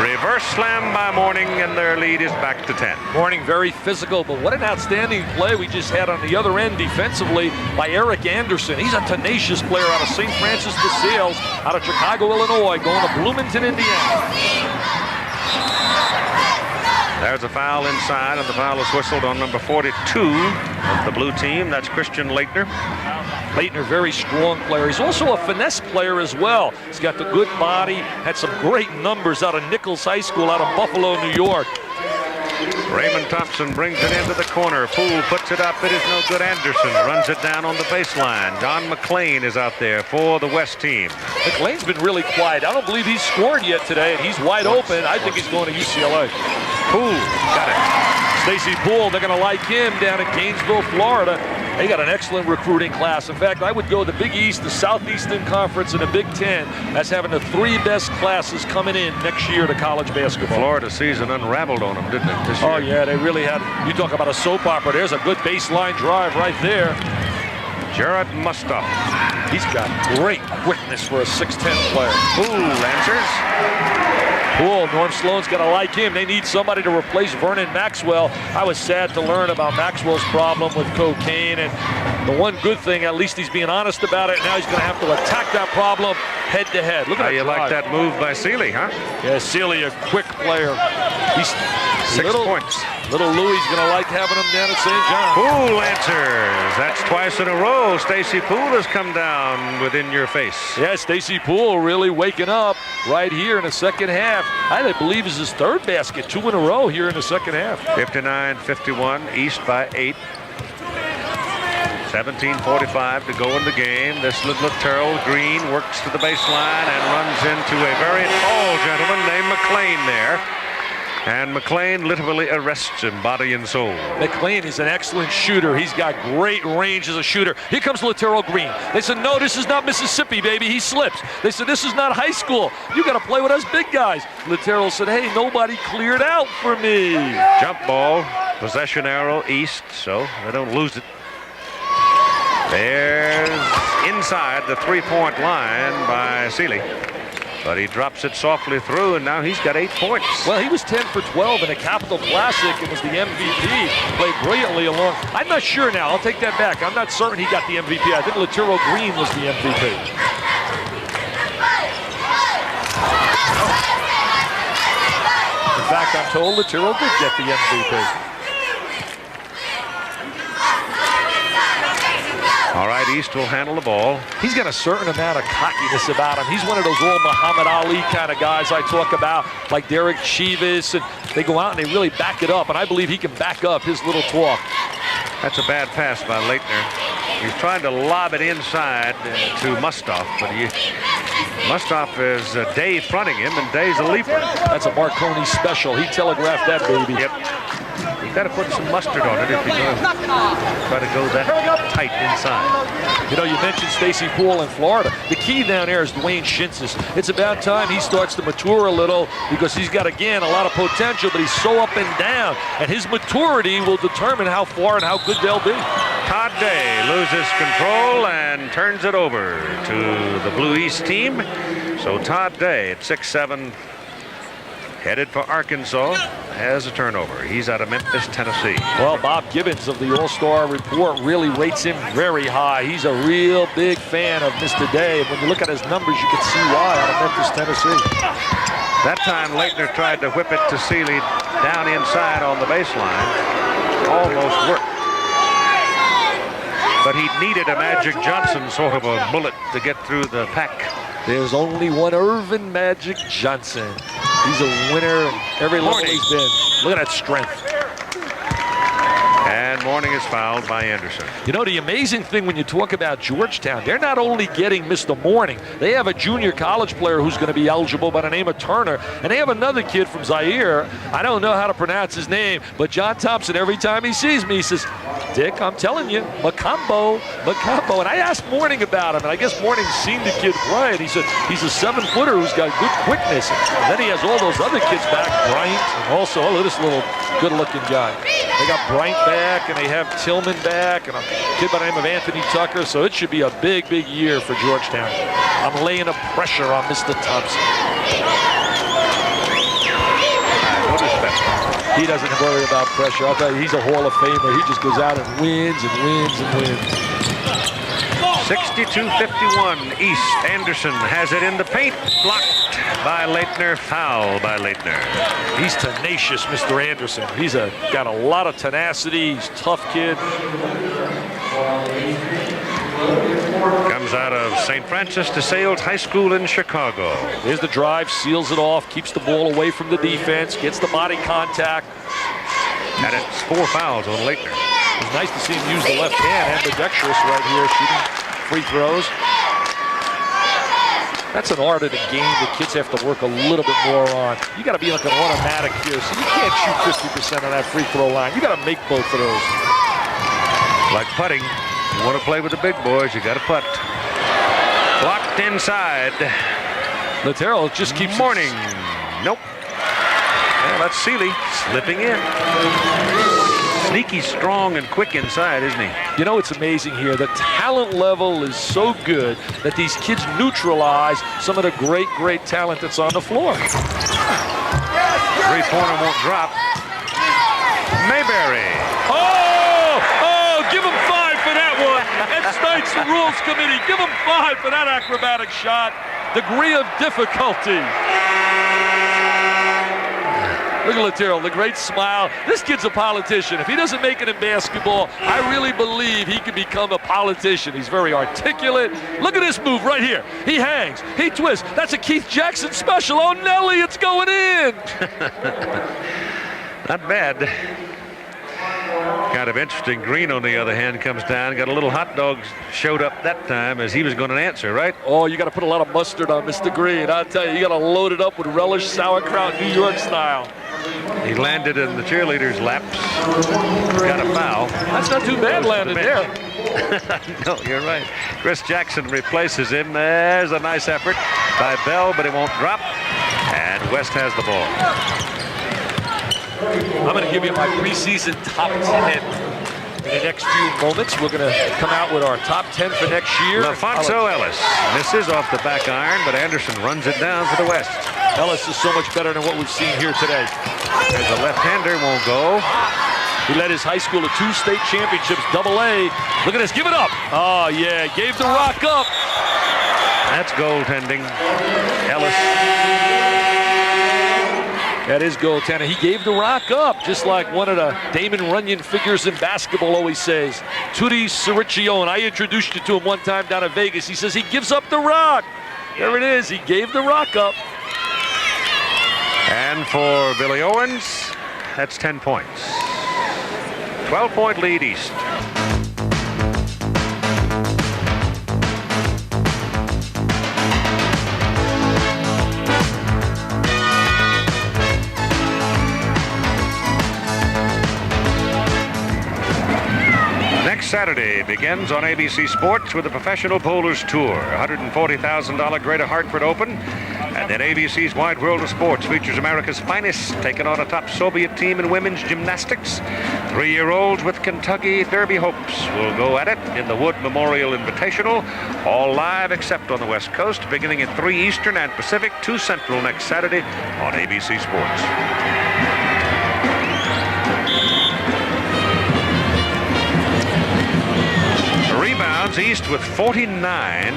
Reverse slam by Mourning, and their lead is back to 10. Mourning very physical, but what an outstanding play we just had on the other end defensively by Eric Anderson. He's a tenacious player out of St. Francis de Sales, out of Chicago, Illinois, going to Bloomington, Indiana. There's a foul inside, and the foul is whistled on number 42 of the blue team. That's Christian Leitner. Leitner, very strong player. He's also a finesse player as well. He's got the good body, had some great numbers out of Nichols High School out of Buffalo, New York. Raymond Thompson brings it into the corner. Poole puts it up. It is no good. Anderson runs it down on the baseline. John McClain is out there for the West team. McClain's been really quiet. I don't believe he's scored yet today, and he's wide open. I think he's going to UCLA. Poole got it. Stacy Poole, they're going to like him down in Gainesville, Florida. They got an excellent recruiting class. In fact, I would go the Big East, the Southeastern Conference, and the Big Ten as having the 3 best classes coming in next year to college basketball. Florida season unraveled on them, didn't it, this year? Oh, yeah, they really had. You talk about a soap opera. There's a good baseline drive right there. Jarrett Mustaf. He's got great quickness for a 6'10 player. Poole answers. Poole, Norm Sloan's got to like him. They need somebody to replace Vernon Maxwell. I was sad to learn about Maxwell's problem with cocaine, and the one good thing, at least he's being honest about it. Now he's going to have to attack that problem head to head. Look at how you like that move by Seeley, huh? Yeah, Seeley, a quick player. He's 6 points. Little Louie's going to like having him down at St. John. Poole answers. That's twice in a row. Stacy Poole has come down within your face. Yeah, Stacy Poole really waking up right here in the second half. I believe is his 3rd basket, 2 in a row here in the second half. 59-51, East by 8. 17:45 to go in the game. This Laterrell Green works to the baseline and runs into a very tall gentleman named McClain there. And McClain literally arrests him, body and soul. McClain is an excellent shooter. He's got great range as a shooter. Here comes Laterrell Green. They said, no, this is not Mississippi, baby. He slips. They said, this is not high school. You got to play with us big guys. Laterrell said, hey, nobody cleared out for me. Jump ball, possession arrow, East, so they don't lose it. There's inside the 3-point line by Seeley. But he drops it softly through, and now he's got 8 points. Well, he was 10 for 12 in a Capital Classic and was the MVP. Played brilliantly along. I'm not sure now. I'll take that back. I'm not certain he got the MVP. I think Laterrell Green was the MVP. In fact, I'm told Laterrell did get the MVP. All right, East will handle the ball. He's got a certain amount of cockiness about him. He's one of those old Muhammad Ali kind of guys I talk about, like Derek Chivas, and they go out and they really back it up, and I believe he can back up his little talk. That's a bad pass by Leitner. He's trying to lob it inside to Mustaf, but Mustaf is Day fronting him, and Day's a leaper. That's a Marconi special. He telegraphed that baby. Yep. You got to put some mustard on it if you're going to try to go that tight inside. You know, you mentioned Stacy Poole in Florida. The key down there is Dwayne Shinsis. It's about time he starts to mature a little because he's got, again, a lot of potential, but he's so up and down. And his maturity will determine how far and how good they'll be. Todd Day loses control and turns it over to the Blue East team. So Todd Day at 6'7", headed for Arkansas, has a turnover. He's out of Memphis, Tennessee. Well, Bob Gibbons of the All-Star Report really rates him very high. He's a real big fan of Mr. Day. And when you look at his numbers, you can see why out of Memphis, Tennessee. That time, Leitner tried to whip it to Seeley down inside on the baseline. Almost worked. But he needed a Magic Johnson sort of a bullet to get through the pack. There's only one Irvin Magic Johnson. He's a winner in every level he's been. Look at that strength. And Mourning is fouled by Anderson. You know, the amazing thing when you talk about Georgetown, they're not only getting Mr. Mourning, they have a junior college player who's going to be eligible by the name of Turner, and they have another kid from Zaire. I don't know how to pronounce his name, but John Thompson, every time he sees me, he says, Dick, I'm telling you, Macombo. And I asked Mourning about him, and I guess Mourning's seen the kid play, and he said he's a 7-footer who's got good quickness. And then he has all those other kids back, Bryant, and also, oh, look at this little good-looking guy. They got Bryant back, and they have Tillman back, and a kid by the name of Anthony Tucker, so it should be a big, big year for Georgetown. I'm laying a pressure on Mr. Thompson. He doesn't worry about pressure. I'll tell you, he's a Hall of Famer. He just goes out and wins and wins and wins. 62-51 East. Anderson has it in the paint. Blocked by Leitner. Foul by Leitner. He's tenacious, Mr. Anderson. He's got a lot of tenacity. He's a tough kid. Comes out of St. Francis de Sales High School in Chicago. Here's the drive, seals it off, keeps the ball away from the defense, gets the body contact. And it's 4 fouls on Leitner. It's nice to see him use the left hand, ambidextrous right here, shooting free throws. That's an art of the game that kids have to work a little bit more on. You got to be like an automatic here, so you can't shoot 50% on that free throw line. You got to make both of those. Like putting. You want to play with the big boys, you got to putt. Blocked inside. Lateral just keeps Mourning. Nope. Well, that's Seeley slipping in. Sneaky, strong, and quick inside, isn't he? You know, it's amazing here. The talent level is so good that these kids neutralize some of the great, great talent that's on the floor. Three-pointer won't drop. Mayberry. Oh, give him 5 for that one. That's tonight's Rules Committee. Give him 5 for that acrobatic shot. Degree of difficulty. Look at Lateral, the great smile. This kid's a politician. If he doesn't make it in basketball, I really believe he could become a politician. He's very articulate. Look at this move right here. He hangs, he twists. That's a Keith Jackson special. Oh, Nelly, it's going in. Not bad. Kind of interesting. Green, on the other hand, comes down. Got a little hot dog showed up that time as he was going to answer, right? Oh, you got to put a lot of mustard on Mr. Green. I'll tell you, you got to load it up with relish sauerkraut, New York style. He landed in the cheerleader's laps. Got a foul. That's not too bad landing there. No, you're right. Chris Jackson replaces him. There's a nice effort by Bell, but it won't drop. And West has the ball. I'm going to give you my preseason top 10 in the next few moments. We're going to come out with our top 10 for next year. LaFonso Ellis misses off the back iron, but Anderson runs it down for the West. Ellis is so much better than what we've seen here today. And the left-hander won't go. He led his high school to 2 state championships, AA. Look at this, give it up. Oh, yeah, gave the rock up. That's goaltending. Ellis. That is goaltender. He gave the rock up, just like one of the Damon Runyon figures in basketball always says. Tutti Ciriccione. I introduced you to him one time down at Vegas. He says he gives up the rock. There it is. He gave the rock up. And for Billy Owens, that's 10 points. 12-point lead East. Next Saturday It begins on ABC Sports with the Professional Bowlers Tour, $140,000 Greater Hartford Open. And then ABC's Wide World of Sports features America's finest taking on a top Soviet team in women's gymnastics. 3-year-olds with Kentucky Derby hopes will go at it in the Wood Memorial Invitational. All live except on the West Coast, beginning at 3 Eastern and Pacific, 2 Central next Saturday on ABC Sports. Rebounds, East with 49,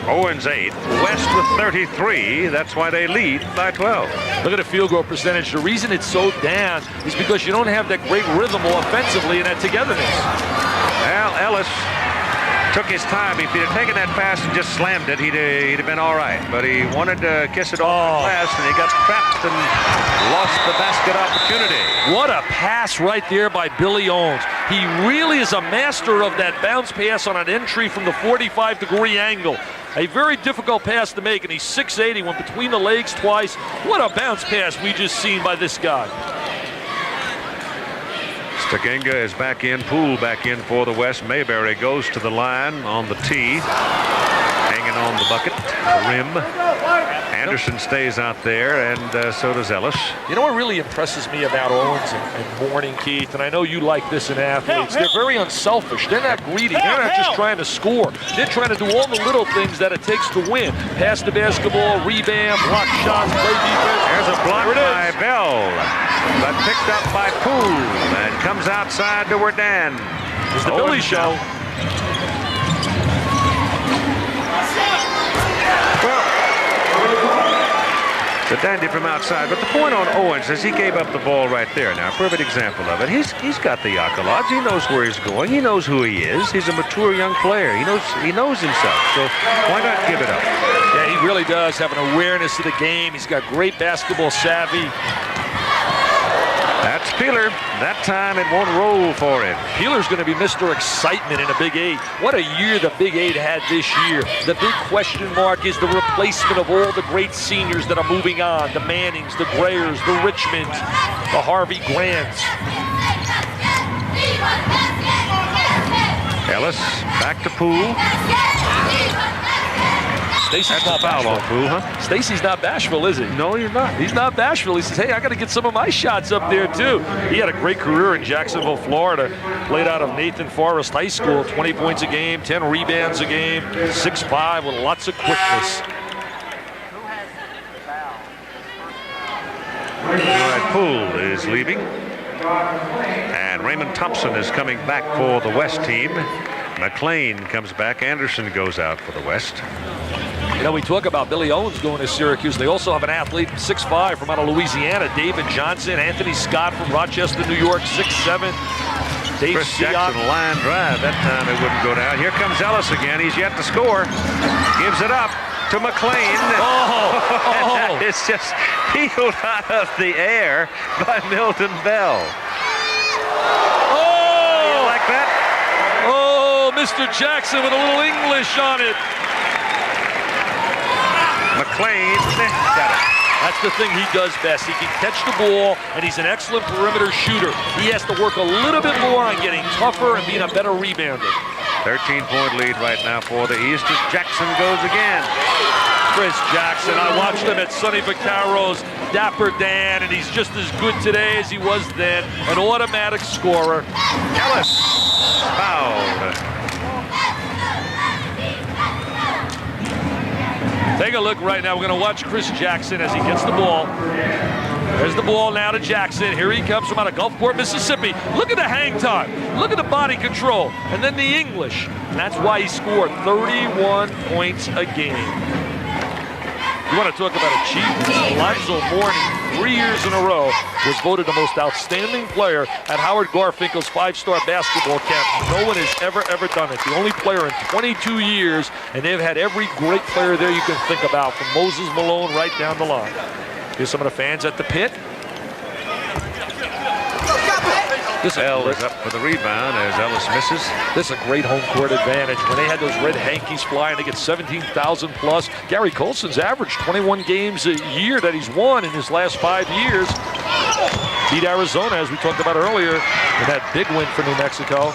Owens 8, West with 33. That's why they lead by 12. Look at the field goal percentage. The reason it's so down is because you don't have that great rhythm offensively and that togetherness. Well, Ellis took his time. If he'd have taken that pass and just slammed it, he'd have been all right. But he wanted to kiss it off the glass, and he got trapped and lost the basket opportunity. What a pass right there by Billy Owens. He really is a master of that bounce pass on an entry from the 45-degree angle. A very difficult pass to make, and he's 6'8". He went between the legs twice. What a bounce pass we just seen by this guy. Stakenga is back in, Poole back in for the West. Mayberry goes to the line on the tee, hanging on the bucket, the rim. Anderson stays out there, and so does Ellis. You know what really impresses me about Owens and Morning, Keith, and I know you like this in athletes, they're very unselfish. They're not greedy. They're not just trying to score. They're trying to do all the little things that it takes to win. Pass the basketball, rebound, block shots, play defense. There's a block by Bell, but picked up by Poole, and comes outside to Werdan. It's the Billy Show. The dandy from outside, but the point on Owens is he gave up the ball right there. Now, a perfect example of it. He's got the accolades. He knows where he's going. He knows who he is. He's a mature young player. He knows himself. So why not give it up? Yeah, he really does have an awareness of the game. He's got great basketball savvy. That's Peeler. That time it won't roll for him. Peeler's going to be Mr. Excitement in a Big 8. What a year the Big 8 had this year. The big question mark is the replacement of all the great seniors that are moving on. The Mannings, the Grayers, the Richmonds, the Harvey Grants. Ellis back to Poole. Stacy's not foul on bashful. Poole, huh? Stacy's not bashful, is he? No, he's not. He's not bashful. He says, hey, I got to get some of my shots up there, too. He had a great career in Jacksonville, Florida. Played out of Nathan Forrest High School. 20 points a game, 10 rebounds a game, 6'5", with lots of quickness. All right, Poole is leaving. And Raymond Thompson is coming back for the West team. McLean comes back. Anderson goes out for the West. You know, we talk about Billy Owens going to Syracuse. They also have an athlete, 6'5", from out of Louisiana, David Johnson. Anthony Scott from Rochester, New York, 6'7". Chris Jackson line drive. That time it wouldn't go down. Here comes Ellis again. He's yet to score. Gives it up to McLean. That is just peeled out of the air by Milton Bell. Oh! You like that? Oh, Mr. Jackson with a little English on it. McLean got it. That's the thing he does best. He can catch the ball, and he's an excellent perimeter shooter. He has to work a little bit more on getting tougher and being a better rebounder. 13-point lead right now for the East as Jackson goes again. Chris Jackson, I watched him at Sonny Vaccaro's Dapper Dan, and he's just as good today as he was then. An automatic scorer. Ellis fouled. Take a look right now. We're going to watch Chris Jackson as he gets the ball. There's the ball now to Jackson. Here he comes from out of Gulfport, Mississippi. Look at the hang time. Look at the body control. And then the English. And that's why he scored 31 points a game. You want to talk about achievements. Alonzo Mourning, 3 years in a row, was voted the most outstanding player at Howard Garfinkel's 5-star basketball camp. No one has ever done it. The only player in 22 years, and they've had every great player there you can think about, from Moses Malone right down the line. Here's some of the fans at the pit. Bell is up for the rebound as Ellis misses. This is a great home court advantage. When they had those red hankies flying, they get 17,000 plus. Gary Colson's averaged 21 games a year that he's won in his last 5 years. Beat Arizona, as we talked about earlier, in that big win for New Mexico.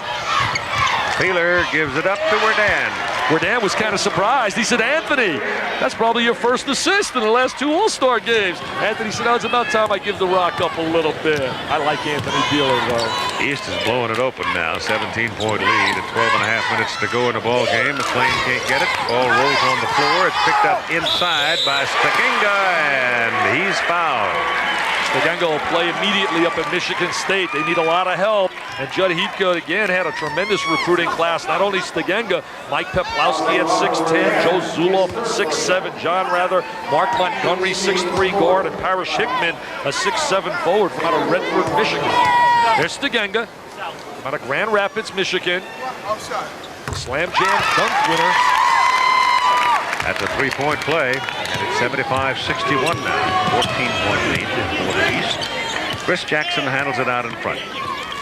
Peeler gives it up to Werdan. Werdan was kind of surprised. He said, Anthony, that's probably your first assist in the last 2 All-Star games. Anthony said, it's about time I give the rock up a little bit. I like Anthony Peeler, though. East is blowing it open now. 17-point lead at 12.5 minutes to go in the ball game. McLean can't get it. Ball rolls on the floor. It's picked up inside by Stegenga, and he's fouled. Stegenga will play immediately up at Michigan State. They need a lot of help. And Judd Heathcote, again, had a tremendous recruiting class. Not only Stegenga, Mike Peplowski at 6'10", Joe Zuloff at 6'7", John Rather, Mark Montgomery, 6'3" guard, and Parrish Hickman, a 6'7" forward from out of Redford, Michigan. There's Stegenga, out of Grand Rapids, Michigan. Slam Jam dunk winner. That's a 3-point play, and it's 75-61 now. 14-point lead for the East. Chris Jackson handles it out in front.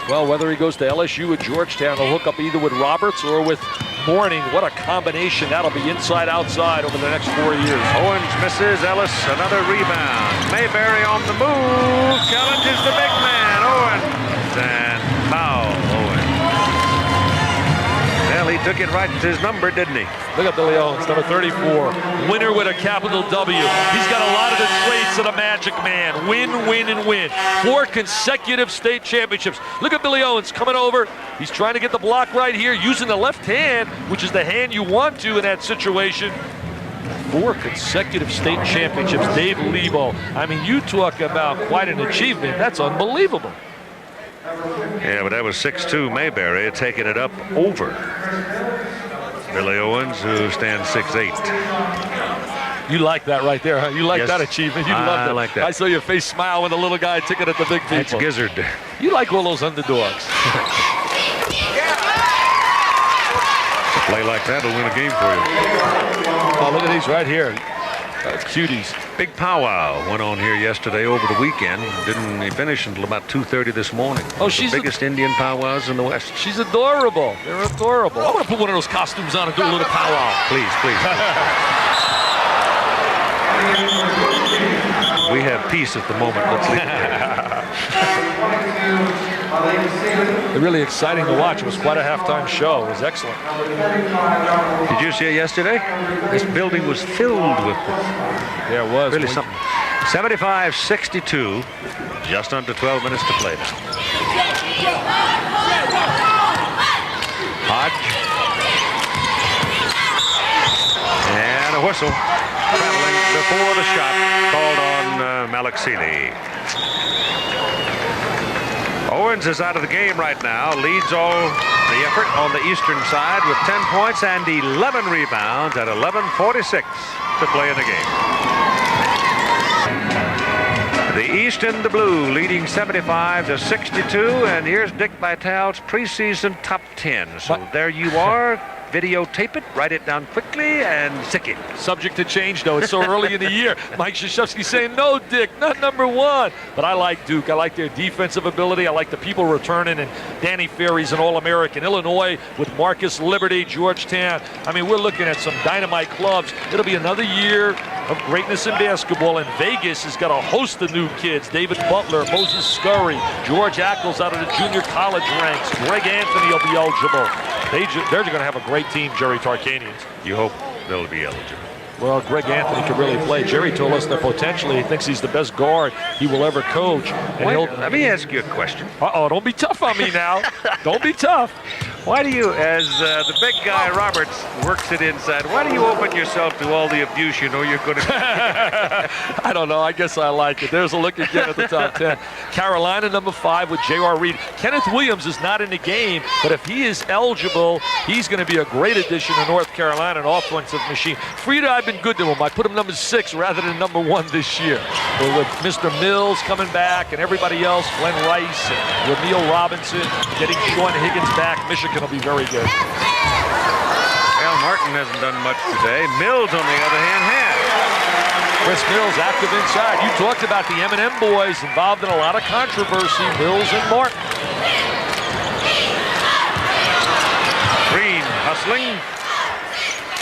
Well, whether he goes to LSU or Georgetown, he'll hook up either with Roberts or with Mourning. What a combination. That'll be inside-outside over the next 4 years. Owens misses. Ellis, another rebound. Mayberry on the move. Challenges the big man. Owens. And foul. Owens. Well, he took it right to his number, didn't he? Look at Billy Owens, number 34. Winner with a capital W. He's got a lot of the traits of the Magic Man. Win, win, and win. 4 consecutive state championships. Look at Billy Owens coming over. He's trying to get the block right here, using the left hand, which is the hand you want to in that situation. 4 consecutive state championships. Dave Lebo. I mean, you talk about quite an achievement. That's unbelievable. Yeah, but that was 6'2" Mayberry taking it up over Billy Owens, who stands 6'8". You like that right there, huh? You like that achievement. You love that. I like that. I saw your face smile when the little guy took it at the big people. That's Gizzard. You like all those underdogs. A play like that will win a game for you. Oh, look at these right here. Cuties. Big powwow went on here yesterday over the weekend. Didn't finish until about 2:30 this morning. Oh, she's the biggest Indian powwows in the West. She's adorable. They're adorable. I want to put one of those costumes on and do a little powwow. Please, please. We have peace at the moment. Let's leave it there. They're really exciting to watch. It was quite a halftime show. It was excellent. Did you see it yesterday? This building was filled with them. Yeah, it was. Really something. 75-62. Just under 12 minutes to play now. Hodge. And a whistle. Traveling before the shot called on Malaxini. Owens is out of the game right now. Leads all the effort on the eastern side with 10 points and 11 rebounds at 11:46 to play in the game. The East and the Blue leading 75-62, and here's Dick Vitale's preseason top 10. So there you are. Videotape it, write it down quickly, and stick it. Subject to change, though. It's so early in the year. Mike Krzyzewski saying, no, Dick, not number 1. But I like Duke. I like their defensive ability. I like the people returning, and Danny Ferry's an All-American. Illinois with Marcus Liberty, Georgetown. I mean, we're looking at some dynamite clubs. It'll be another year of greatness in basketball, and Vegas has got a host of new kids. David Butler, Moses Scurry, George Ackles out of the junior college ranks. Greg Anthony will be eligible. They're going to have a great team, Jerry Tarkanians. You hope they'll be eligible. Well, Greg Anthony can really play. Jerry told us that potentially he thinks he's the best guard he will ever coach. And let me ask you a question. Uh-oh, don't be tough on me now. Don't be tough. Why do you, as the big guy Roberts works it inside, why do you open yourself to all the abuse you know you're going to get? I don't know. I guess I like it. There's a look again at the top 10. Carolina, number 5 with J.R. Reed. Kenneth Williams is not in the game, but if he is eligible, he's going to be a great addition to North Carolina, an offensive machine. Frieda, I've been good to him. I put him number 6 rather than number 1 this year. But with Mr. Mills coming back and everybody else, Glenn Rice and Ramil Robinson, getting Sean Higgins back, Michigan will be very good. Al Martin hasn't done much today. Mills, on the other hand, has. Chris Mills active inside. You talked about the M&M boys involved in a lot of controversy, Mills and Martin. Green hustling.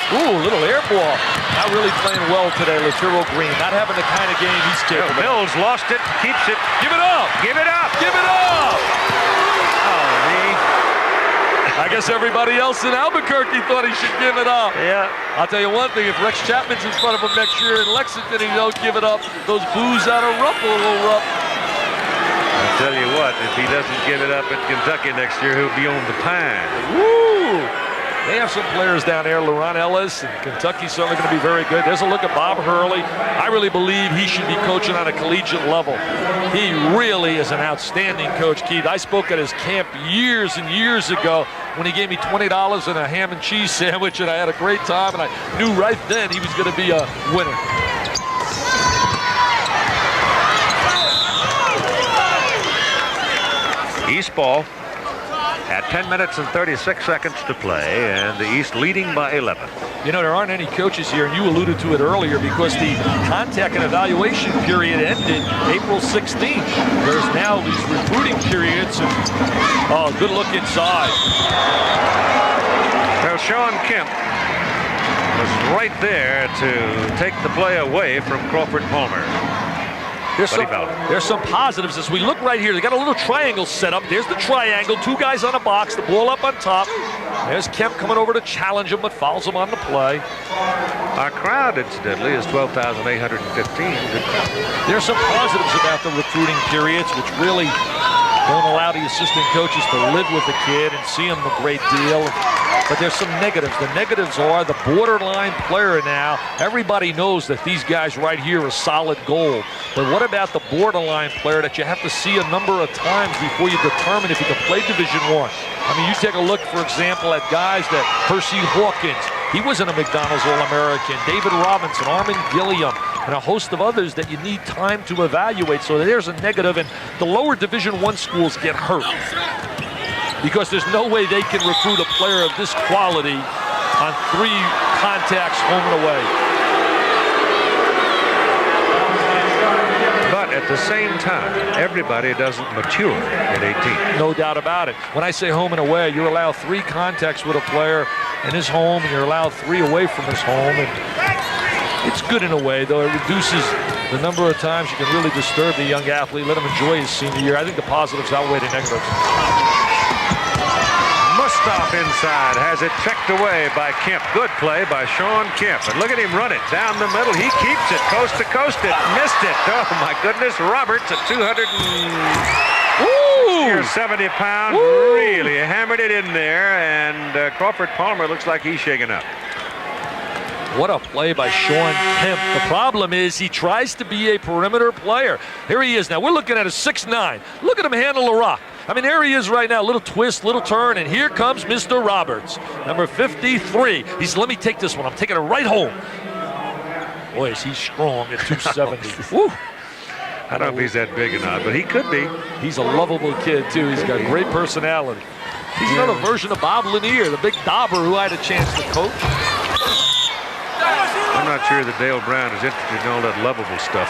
Ooh, little air ball. Not really playing well today, Laturo Green. Not having the kind of game he's capable. Mills lost it, keeps it. Give it up! Give it up! Give it up! Oh, I guess everybody else in Albuquerque thought he should give it up. Yeah. I'll tell you one thing, if Rex Chapman's in front of him next year in Lexington, he don't give it up. Those boos out of Rupp a little rough. I'll tell you what, if he doesn't give it up at Kentucky next year, he'll be on the pine. Woo! They have some players down there. LeRon Ellis, and Kentucky's certainly going to be very good. There's a look at Bob Hurley. I really believe he should be coaching on a collegiate level. He really is an outstanding coach, Keith. I spoke at his camp years and years ago when he gave me $20 and a ham and cheese sandwich, and I had a great time, and I knew right then he was going to be a winner. East ball at 10 minutes and 36 seconds to play, and the East leading by 11. You know, there aren't any coaches here, and you alluded to it earlier, because the contact and evaluation period ended April 16th. There's now these recruiting periods, and good look inside. Well, Sean Kemp was right there to take the play away from Crawford Palmer. There's some positives as we look right here. They got a little triangle set up. There's the triangle, two guys on a box, the ball up on top. There's Kemp coming over to challenge him, but fouls him on the play. Our crowd, incidentally, is 12,815. There's some positives about the recruiting periods, which really don't allow the assistant coaches to live with the kid and see him a great deal. But there's some negatives. The negatives are the borderline player now. Everybody knows that these guys right here are solid gold. But what about the borderline player that you have to see a number of times before you determine if you can play Division I? I mean, you take a look, for example, at guys that Percy Hawkins, he wasn't a McDonald's All-American. David Robinson, Armin Gilliam, and a host of others that you need time to evaluate. So there's a negative, and the lower Division I schools get hurt because there's no way they can recruit a player of this quality on 3 contacts home and away. But at the same time, everybody doesn't mature at 18. No doubt about it. When I say home and away, you're allowed 3 contacts with a player in his home, and you're allowed 3 away from his home. And it's good in a way, though. It reduces the number of times you can really disturb the young athlete, let him enjoy his senior year. I think the positives outweigh the negatives. Mustaf inside, has it checked away by Kemp. Good play by Sean Kemp. And look at him run it down the middle. He keeps it coast to coast. It missed it. Oh, my goodness. Roberts at 270 pounds. Woo! Really hammered it in there. And Crawford Palmer looks like he's shaking up. What a play by Sean Kemp. The problem is he tries to be a perimeter player. Here he is now. We're looking at a 6'9". Look at him handle the rock. I mean, there he is right now. Little twist, little turn, and here comes Mr. Roberts, number 53. He's, let me take this one. I'm taking it right home. Boy, is he strong at 270. Woo. I don't know if he's that big or not, but he could be. He's a lovable kid, too. He's got great personality. He's another version of Bob Lanier, the big dauber who I had a chance to coach. I'm not sure that Dale Brown is interested in all that lovable stuff.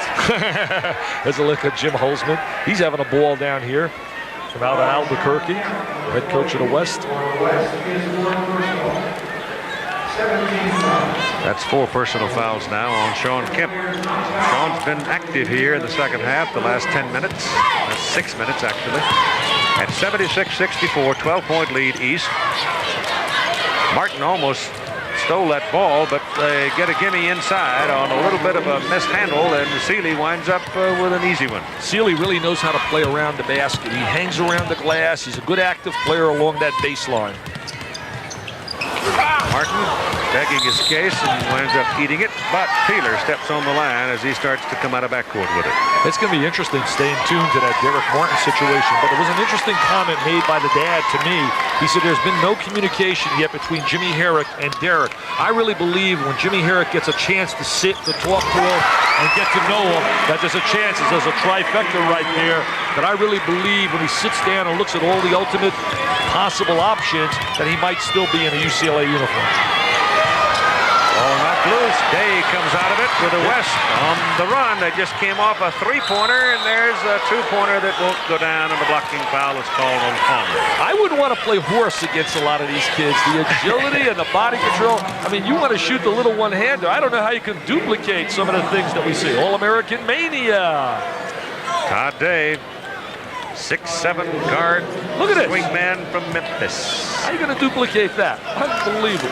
There's a look at Jim Holzman. He's having a ball down here from out of Albuquerque, head coach of the West. That's 4 personal fouls now on Sean Kemp. Sean's been active here in the second half, the last 10 minutes. That's 6 minutes, actually. At 76-64, 12-point lead East. Martin almost stole that ball, but they get a gimme inside on a little bit of a mishandle, and Seeley winds up with an easy one. Seeley really knows how to play around the basket. He hangs around the glass. He's a good active player along that baseline. Martin begging his case and winds up eating it, but Peeler steps on the line as he starts to come out of backcourt with it. It's going to be interesting staying tuned to that Derek Martin situation, but there was an interesting comment made by the dad to me. He said there's been no communication yet between Jimmy Herrick and Derek. I really believe when Jimmy Herrick gets a chance to sit, to talk to him, and get to know him, that there's a chance, there's a trifecta right there, that I really believe when he sits down and looks at all the ultimate possible options, that he might still be in a UCLA uniform. Ball knocked loose. Day comes out of it with the West on the run. They just came off a 3-pointer, and there's a 2-pointer that won't go down, and the blocking foul is called on Palmer. I wouldn't want to play horse against a lot of these kids. The agility and the body control. I mean, you want to shoot the little one-hander. I don't know how you can duplicate some of the things that we see. All-American mania. Todd Day 6'7" guard. Look at this. Wingman from Memphis. How are you going to duplicate that? Unbelievable.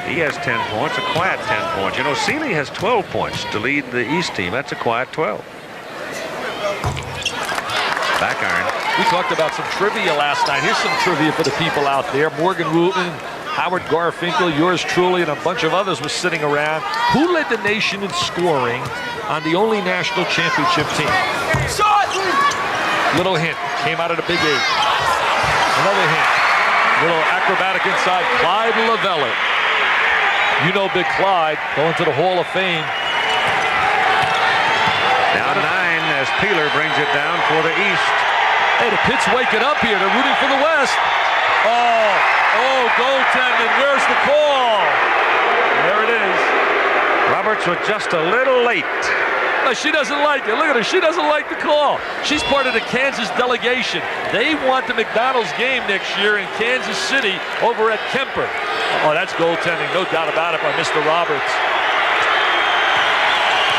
He has 10 points, a quiet 10 points. You know, Sealy has 12 points to lead the East team. That's a quiet 12. Back iron. We talked about some trivia last night. Here's some trivia for the people out there. Morgan Wooten, Howard Garfinkel, yours truly, and a bunch of others were sitting around. Who led the nation in scoring on the only national championship team? Shot! Little hint. Came out of the Big 8. Another hint. Little acrobatic inside. Clyde Lavelle. You know Big Clyde going to the Hall of Fame. Now 9 as Peeler brings it down for the East. Hey, the Pit's waking up here. They're rooting for the West. Oh, goaltending. Where's the call? There it is. Roberts was just a little late. No, she doesn't like it. Look at her. She doesn't like the call. She's part of the Kansas delegation. They want the McDonald's game next year in Kansas City over at Kemper. Oh, that's goaltending. No doubt about it by Mr. Roberts.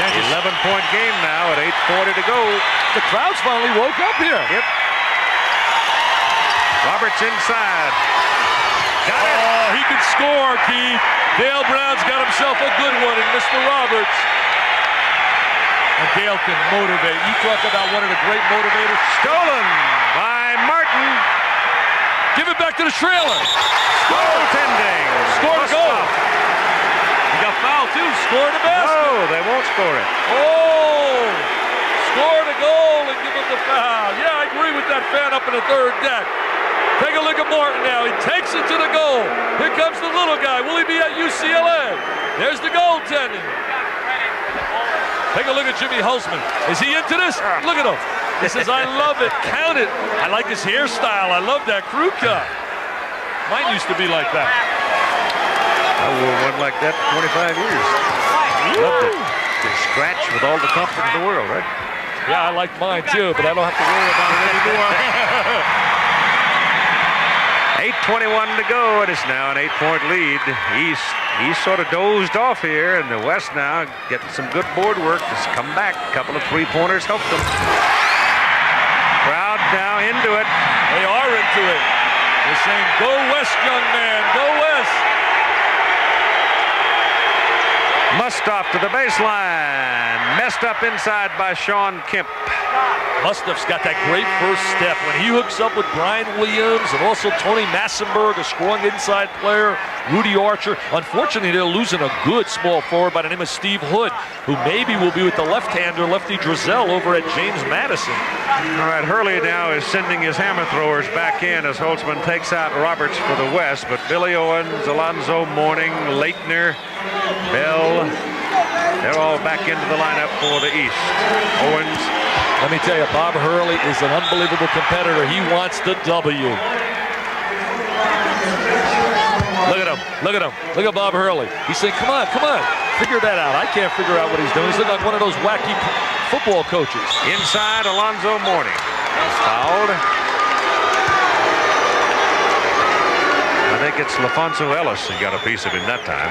11-point game now at 8:40 to go. The crowd's finally woke up here. Yep. Roberts inside. Got it. Oh, he can score, Keith. Dale Brown's got himself a good one in Mr. Roberts. And Dale can motivate. You talk about one of the great motivators. Stolen by Martin. Give it back to the trailer. Goaltending. Score the goal. He got fouled too. Score the basket. No, they won't score it. Oh! Score the goal and give him the foul. Yeah, I agree with that fan up in the third deck. Take a look at Martin now. He takes it to the goal. Here comes the little guy. Will he be at UCLA? There's the goaltending. Take a look at Jimmy Hulsman. Is he into this? Look at him. He says, I love it. Count it. I like his hairstyle. I love that crew cut. Mine used to be like that. I wore one like that for 25 years. Loved it. You scratch with all the comfort in the world, right? Yeah, I like mine too, but I don't have to worry about it anymore. 8:21 to go, and it's now an 8-point lead. He's sort of dozed off here, and the West now getting some good board work. Just come back. A couple of three-pointers helped them. Crowd now into it. They are into it. They're saying, go West, young man, go West. Mustoff to the baseline. Messed up inside by Sean Kemp. Mustoff's got that great first step. When he hooks up with Brian Williams and also Tony Massenberg, a strong inside player, Rudy Archer. Unfortunately, they're losing a good small forward by the name of Steve Hood, who maybe will be with the left-hander, Lefty Drizel, over at James Madison. All right, Hurley now is sending his hammer throwers back in as Holtzman takes out Roberts for the West. But Billy Owens, Alonzo Mourning, Leitner, Bell, they're all back into the lineup for the East. Owens. Let me tell you, Bob Hurley is an unbelievable competitor. He wants the W. Look at him. Look at him. Look at Bob Hurley. He's saying, come on, figure that out. I can't figure out what he's doing. He's looking like one of those wacky football coaches. Inside, Alonzo Mourning. Fouled. I think it's LaFonso Ellis who got a piece of him that time.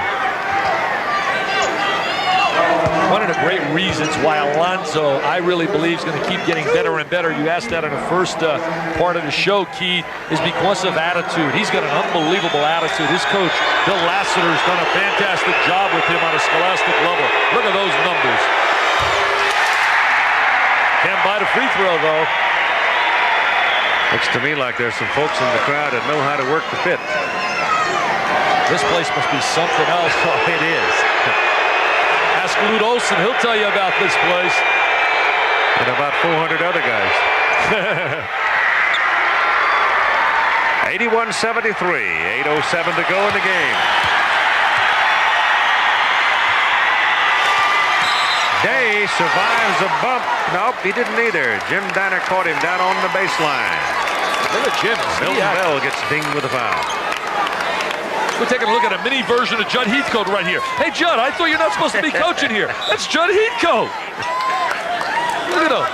One of the great reasons why Alonzo, I really believe, is going to keep getting better and better. You asked that in the first part of the show, Keith, is because of attitude. He's got an unbelievable attitude. His coach, Bill Lassiter, has done a fantastic job with him on a scholastic level. Look at those numbers. Can't buy the free throw, though. Looks to me like there's some folks in the crowd that know how to work the pit. This place must be something else. Oh, it is. Ask Lute Olson. He'll tell you about this place. And about 400 other guys. 81-73. 8:07 to go in the game. Day survives a bump. Nope, he didn't either. Jim Danner caught him down on the baseline. Look at Jim. Milton Bell gets dinged with a foul. We're taking a look at a mini version of Judd Heathcote right here. Hey, Judd, I thought you're not supposed to be coaching here. That's Judd Heathcote. Look at him.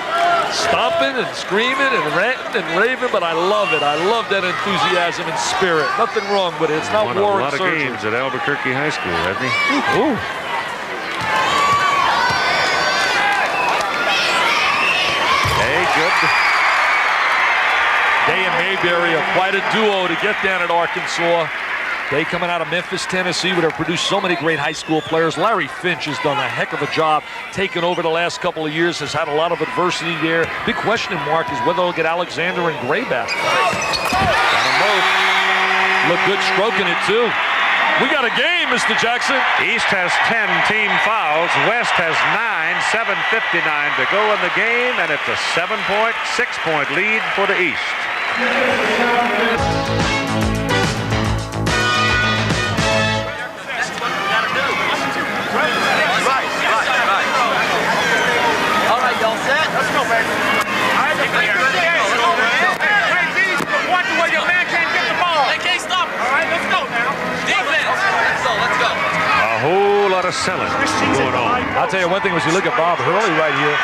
Stomping and screaming and ranting and raving, but I love it. I love that enthusiasm and spirit. Nothing wrong with it. It's not Won war a and lot of surgery. games at Albuquerque High School, hasn't he? Ooh. Hey, good. area. Quite a duo to get down at Arkansas. They coming out of Memphis, Tennessee, would have produced so many great high school players. Larry Finch has done a heck of a job, taken over the last couple of years, has had a lot of adversity there. Big question mark is whether they'll get Alexander and Gray back. Look good stroking it, too. We got a game, Mr. Jackson. East has 10 team fouls. West has 9, 7:59 to go in the game, and it's a 7-point, 6-point lead for the East. All right, y'all set? Let's go, baby. All right, let's go, man. Watch the way your man can't get the ball. They can't stop it. All right, let's go now. Defense. Let's go. A whole lot of selling going on. I'll tell you one thing, as you look at Bob Hurley right here,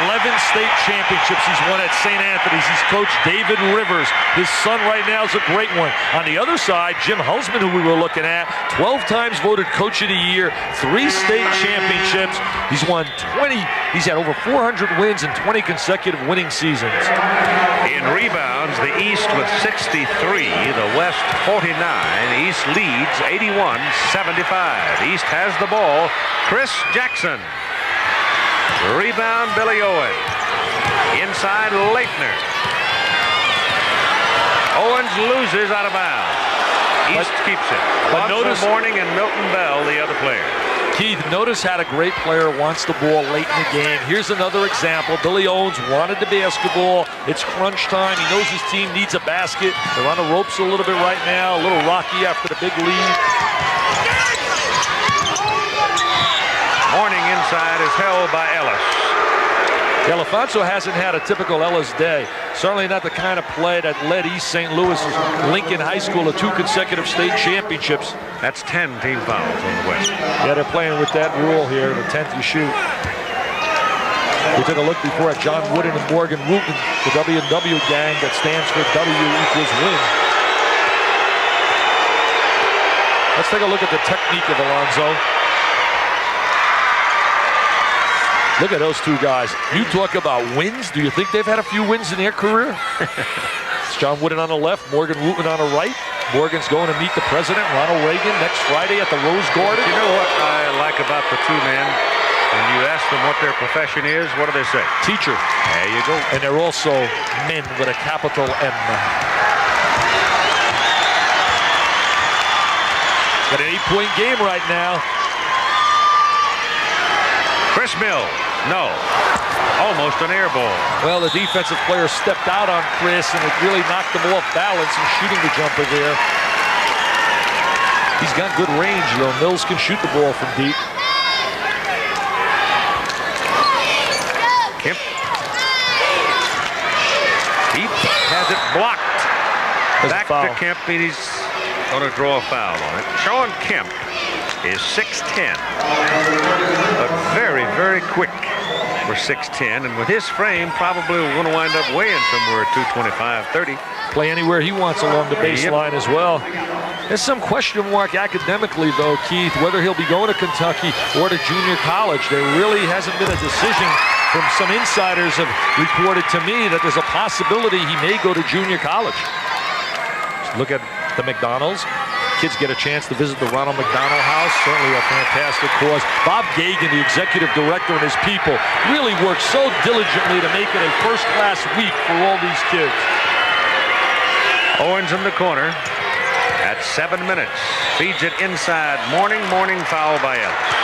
11 state championships he's won at St. Anthony's. He's coached David Rivers. His son right now is a great one. On the other side, Jim Hulsman, who we were looking at, 12 times voted Coach of the Year, 3 state championships. He's won 20. He's had over 400 wins in 20 consecutive winning seasons. In rebounds, the East with 63, the West 49. East leads 81-75. East has the ball. Chris Jackson. Rebound, Billy Owen. Inside, Leitner. Owens loses out of bounds. East keeps it. But notice Morning and Milton Bell, the other player. Keith, notice how a great player wants the ball late in the game. Here's another example. Billy Owens wanted the basketball. It's crunch time. He knows his team needs a basket. They're on the ropes a little bit right now. A little rocky after the big lead. Morning inside is held by Ellis. Alfonso hasn't had a typical Ellis day. Certainly not the kind of play that led East St. Louis Lincoln High School to 2 consecutive state championships. That's 10 team fouls on the West. Yeah, they're playing with that rule here, the 10th you shoot. We took a look before at John Wooden and Morgan Wooten, the W&W gang that stands for W equals win. Let's take a look at the technique of Alonzo. Look at those two guys. You talk about wins. Do you think they've had a few wins in their career? It's John Wooden on the left, Morgan Wooten on the right. Morgan's going to meet the president, Ronald Reagan, next Friday at the Rose Garden. You know what I like about the two men? When you ask them what their profession is, what do they say? Teacher. There you go. And they're also men with a capital M. Got an 8-point game right now. Chris Mills. No. Almost an air ball. Well, the defensive player stepped out on Chris, and it really knocked him off balance in shooting the jumper there. He's got good range, though. Mills can shoot the ball from deep. Kemp. He has it blocked. Back to Kemp, and he's going to draw a foul on it. Sean Kemp is 6'10", but very, very quick for 6'10", and with his frame, probably we're going to wind up weighing somewhere at 225, 30. Play anywhere he wants along the baseline as well. There's some question mark academically, though, Keith, whether he'll be going to Kentucky or to junior college. There really hasn't been a decision. From some insiders have reported to me that there's a possibility he may go to junior college. Just look at the McDonald's. Kids get a chance to visit the Ronald McDonald House. Certainly a fantastic cause. Bob Gagan, the executive director, and his people really worked so diligently to make it a first-class week for all these kids. Owens in the corner at 7 minutes. Feeds it inside. Morning foul by Ellis.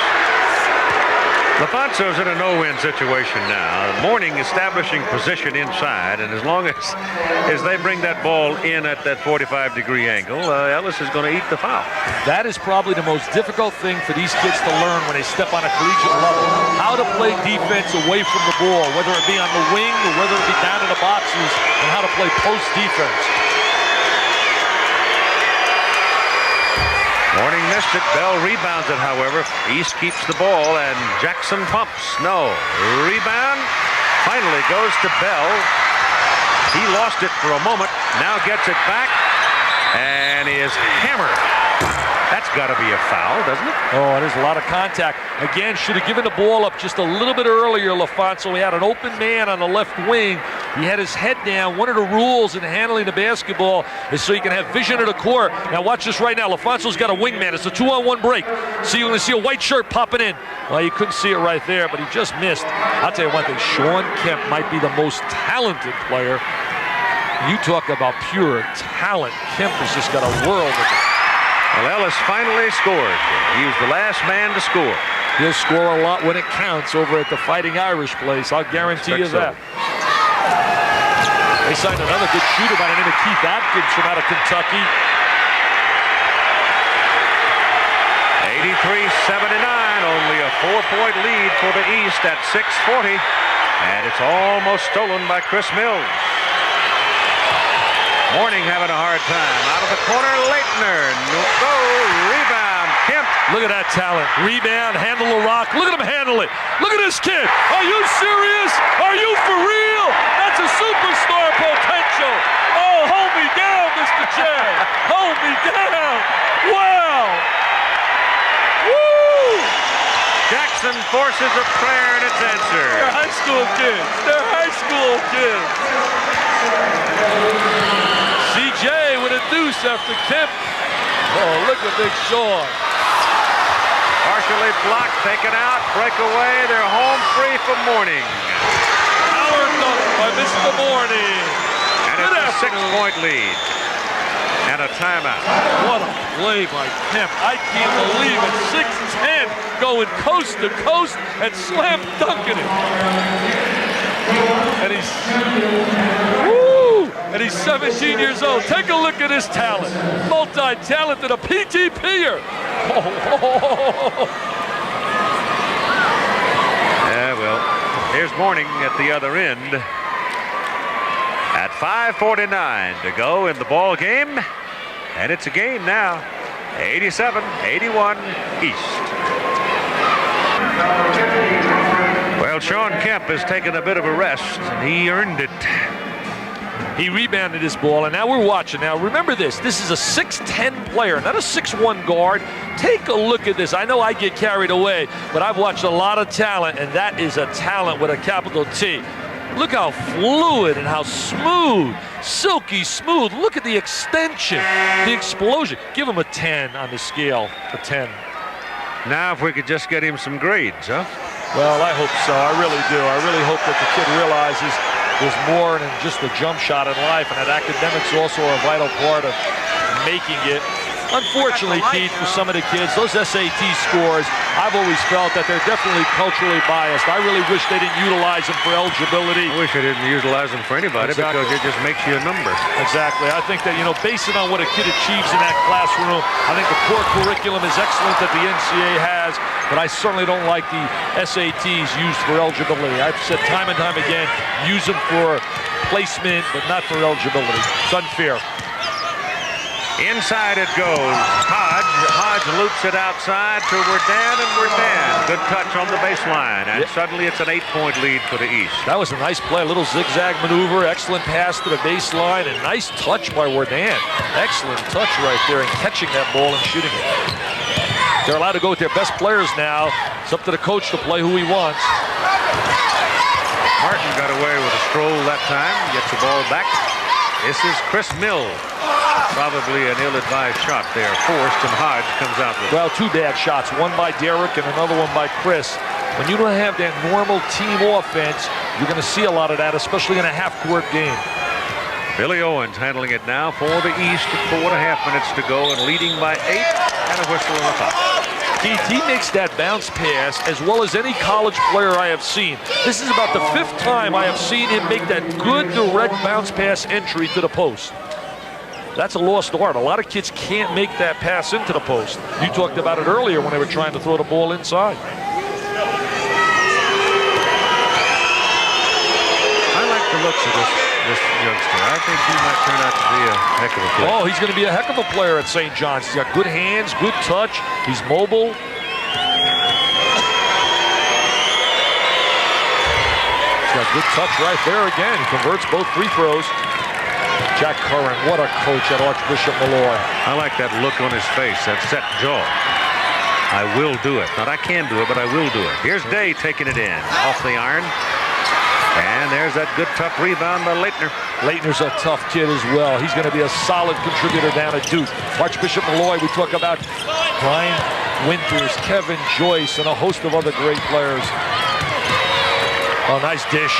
LaFonso's in a no-win situation now. Morning establishing position inside, and as long as they bring that ball in at that 45-degree angle, Ellis is going to eat the foul. That is probably the most difficult thing for these kids to learn when they step on a collegiate level. How to play defense away from the ball, whether it be on the wing or whether it be down in the boxes, and how to play post defense. Morning missed it. Bell rebounds it, however. East keeps the ball, and Jackson pumps. No. Rebound. Finally goes to Bell. He lost it for a moment. Now gets it back and is hammered. That's got to be a foul, doesn't it? Oh, there's a lot of contact. Again, should have given the ball up just a little bit earlier, LaFonso. He had an open man on the left wing. He had his head down. One of the rules in handling the basketball is so you can have vision of the court. Now watch this right now. LaFonso's got a wingman. It's a 2-on-1 break. So you're going to see a white shirt popping in. Well, you couldn't see it right there, but he just missed. I'll tell you one thing. Sean Kemp might be the most talented player. You talk about pure talent. Kemp has just got a world of it. Well, Ellis finally scored. He was the last man to score. He'll score a lot when it counts over at the Fighting Irish place. I'll guarantee you that. They signed another good shooter by the name of Keith Atkins from out of Kentucky. 83-79, only a 4-point lead for the East at 6:40. And it's almost stolen by Chris Mills. Morning having a hard time. Out of the corner, Leitner. No go. Rebound. Kemp. Look at that talent. Rebound, handle the rock. Look at him handle it. Look at this kid. Are you serious? Are you for real? That's a superstar potential. Oh, hold me down, Mr. J. Hold me down. Wow. Woo! Jackson forces a prayer and it's answered. They're high school kids. They're high school kids. CJ with a deuce after Kemp. Oh, look at Big Sean. Partially blocked, taken out, breakaway. They're home free for Morning. Power dunk by Mr. Morning. And it's a 6-point lead. And a timeout. What a play by Kemp. I can't believe it. 6'10", going coast to coast and slam dunking it. And he's... Woo! And he's 17 years old. Take a look at his talent. Multi-talented, a PTP'er. Yeah, well, here's Morning at the other end. At 5:49 to go in the ball game. And it's a game now. 87-81 East. Well, Sean Kemp has taken a bit of a rest, and he earned it. He rebounded his ball, and now we're watching. Now, remember this. This is a 6'10" player, not a 6'1" guard. Take a look at this. I know I get carried away, but I've watched a lot of talent, and that is a talent with a capital T. Look how fluid and how smooth, silky smooth. Look at the extension, the explosion. Give him a 10 on the scale, a 10. Now, if we could just get him some grades, huh? Well, I hope so. I really do. I really hope that the kid realizes there's more than just a jump shot in life, and that academics also are a vital part of making it. Unfortunately, Keith, for some of the kids, those SAT scores, I've always felt that they're definitely culturally biased. I really wish they didn't utilize them for eligibility. I wish they didn't utilize them for anybody because it just makes you a number. Exactly. I think that, based on what a kid achieves in that classroom, I think the core curriculum is excellent that the NCAA has, but I certainly don't like the SATs used for eligibility. I've said time and time again, use them for placement, but not for eligibility. It's unfair. Inside it goes. Hodge loops it outside to Werdan, and Werdan. Good touch on the baseline, and suddenly it's an 8-point lead for the East. That was a nice play, a little zigzag maneuver, excellent pass to the baseline, and nice touch by Werdan. Excellent touch right there in catching that ball and shooting it. They're allowed to go with their best players now. It's up to the coach to play who he wants. Martin got away with a stroll that time, gets the ball back. This is Chris Mills. Probably an ill-advised shot there, forced, and Hodge comes out with it. Well, two bad shots, one by Derek and another one by Chris. When you don't have that normal team offense, you're going to see a lot of that, especially in a half-court game. Billy Owens handling it now for the East at 4.5 minutes to go and leading by 8, and a whistle and a foul. Keith, he makes that bounce pass as well as any college player I have seen. This is about the 5th time I have seen him make that good direct bounce pass entry to the post. That's a lost art. A lot of kids can't make that pass into the post. You talked about it earlier when they were trying to throw the ball inside. I like the looks of this youngster. I think he might turn out to be a heck of a player. Oh, he's going to be a heck of a player at St. John's. He's got good hands, good touch. He's mobile. He's got good touch right there again. He converts both free throws. Jack Curran, what a coach at Archbishop Malloy. I like that look on his face, that set jaw. I will do it. Not I can do it, but I will do it. Here's Day taking it in. Off the iron. And there's that good, tough rebound by Leitner. Leitner's a tough kid as well. He's going to be a solid contributor down at Duke. Archbishop Malloy, we talk about Brian Winters, Kevin Joyce, and a host of other great players. Oh, nice dish.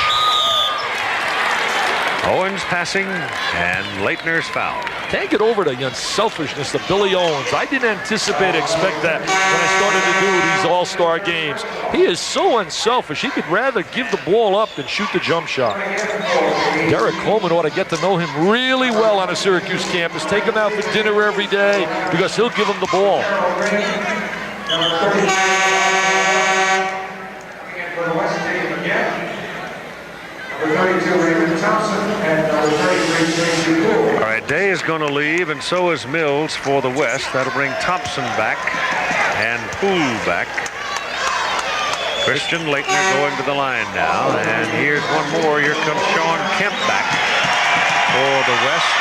Owens passing, and Leitner's foul. Can't get over the unselfishness of Billy Owens. I didn't expect that when I started to do these all-star games. He is so unselfish. He could rather give the ball up than shoot the jump shot. Derek Coleman ought to get to know him really well on a Syracuse campus. Take him out for dinner every day because he'll give him the ball. All right, Day is going to leave, and so is Mills for the West. That'll bring Thompson back and Poole back. Christian Leitner going to the line now, and here's one more. Here comes Sean Kemp back for the West,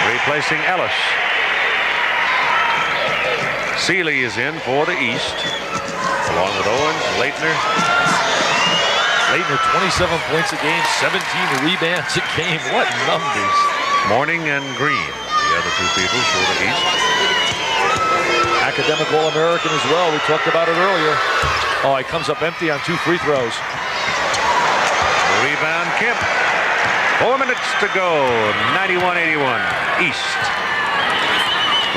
replacing Ellis. Seeley is in for the East, along with Owens, Leitner. Leitner, 27 points a game, 17 rebounds a game. What numbers. Mourning and Green, the other two people for the East. Academic All-American as well. We talked about it earlier. Oh, he comes up empty on 2 free throws. Rebound, Kemp. 4 minutes to go. 91-81, East.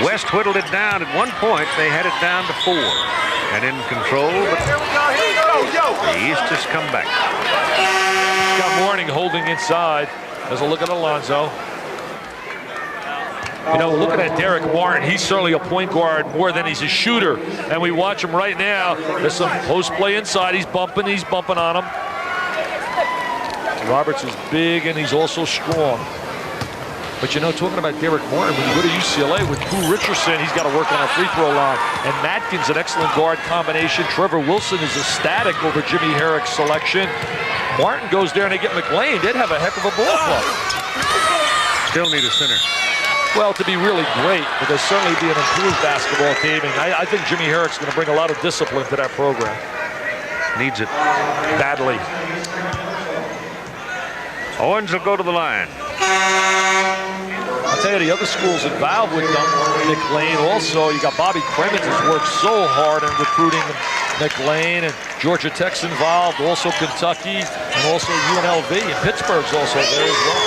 West whittled it down at one point. They had it down to 4 and in control, but the East has come back. Got Mourning holding inside. There's a look at Alonzo. You know, looking at Derek Martin, he's certainly a point guard more than he's a shooter. And we watch him right now. There's some post play inside. He's bumping on him. Roberts is big and he's also strong. But you know, talking about Derek Martin, when you go to UCLA with Pooh Richardson, he's got to work on a free throw line. And Matkins, an excellent guard combination. Trevor Wilson is ecstatic over Jimmy Herrick's selection. Martin goes there and they get McLean. They'd have a heck of a ball club. Still need a center. Well, to be really great, but there'll certainly be an improved basketball team. And I think Jimmy Herrick's going to bring a lot of discipline to that program. Needs it. Badly. Owens will go to the line. I'll tell you, the other schools involved with McLean also, you got Bobby Cremens has worked so hard in recruiting McLean, and Georgia Tech's involved, also Kentucky, and also UNLV, and Pittsburgh's also there as well.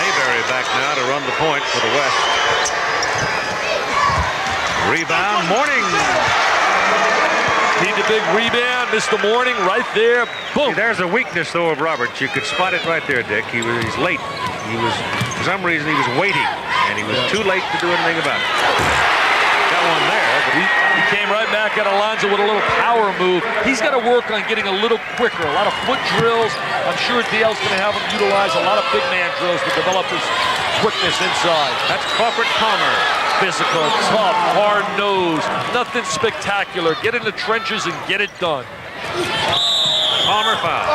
Mayberry back now to run the point for the West. Rebound, Mourning. Need the big rebound, Mr. Mourning right there. Boom. See, there's a weakness, though, of Roberts. You could spot it right there, Dick. He's late. For some reason, he was waiting, and he was too late to do anything about it. Got one there, but he came right back at Alonzo with a little power move. He's got to work on getting a little quicker, a lot of foot drills. I'm sure DL's going to have him utilize a lot of big man drills to develop his quickness inside. That's Crawford Palmer. Physical, tough, hard-nosed, nothing spectacular. Get in the trenches and get it done. Palmer foul.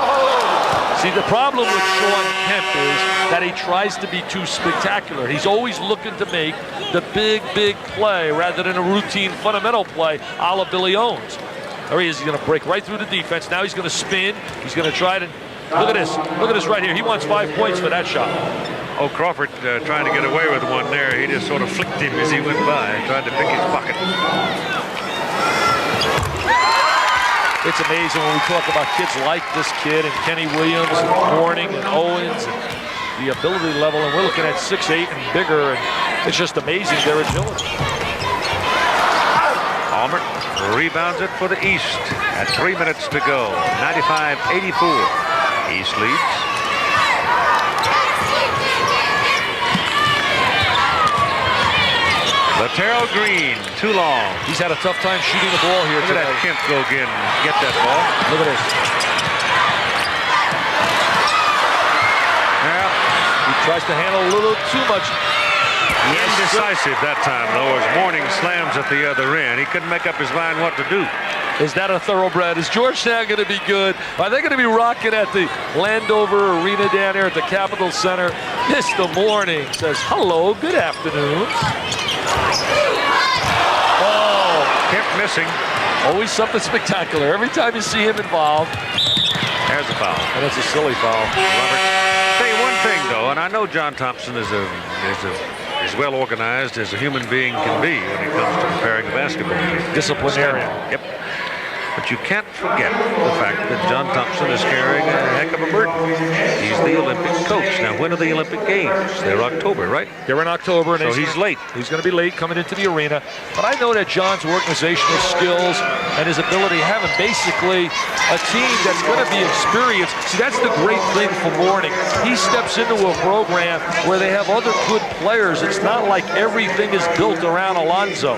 See, the problem with Sean Kemp is that he tries to be too spectacular. He's always looking to make the big play rather than a routine fundamental play a la Billy Owens. There he is. He's going to break right through the defense. Now he's going to spin. He's going to try to... Look at this. Look at this right here. He wants 5 points for that shot. Oh, Crawford trying to get away with one there. He just sort of flicked him as he went by, tried to pick his pocket. It's amazing when we talk about kids like this kid and Kenny Williams and Mourning and Owens and the ability level, and we're looking at 6'8" and bigger, and it's just amazing their agility. Palmer rebounds it for the East at 3 minutes to go. 95-84. East leads. Laterell Green, too long. He's had a tough time shooting the ball here today. Look at that Kemp go again and get that ball. Look at this. Yeah. He tries to handle a little too much. Indecisive that time, though, as Mourning slams at the other end. He couldn't make up his mind what to do. Is that a thoroughbred? Is Georgetown going to be good? Are they going to be rocking at the Landover Arena down here at the Capitol Center? Mr. Morning says, hello, good afternoon. Oh, Kept missing. always something spectacular. Every time you see him involved. There's a foul. And it's a silly foul. Roberts. Say one thing, though, and I know John Thompson is as well organized as a human being can be when it comes to preparing a basketball game. Disciplinarian. Yep. But you can't forget the fact that John Thompson is carrying a heck of a burden. He's the Olympic coach. Now, when are the Olympic Games? They're October, right? They're in October. And so he's late. He's going to be late coming into the arena. But I know that John's organizational skills and his ability, having basically a team that's going to be experienced. See, that's the great thing for Morning. He steps into a program where they have other good players. It's not like everything is built around Alonzo.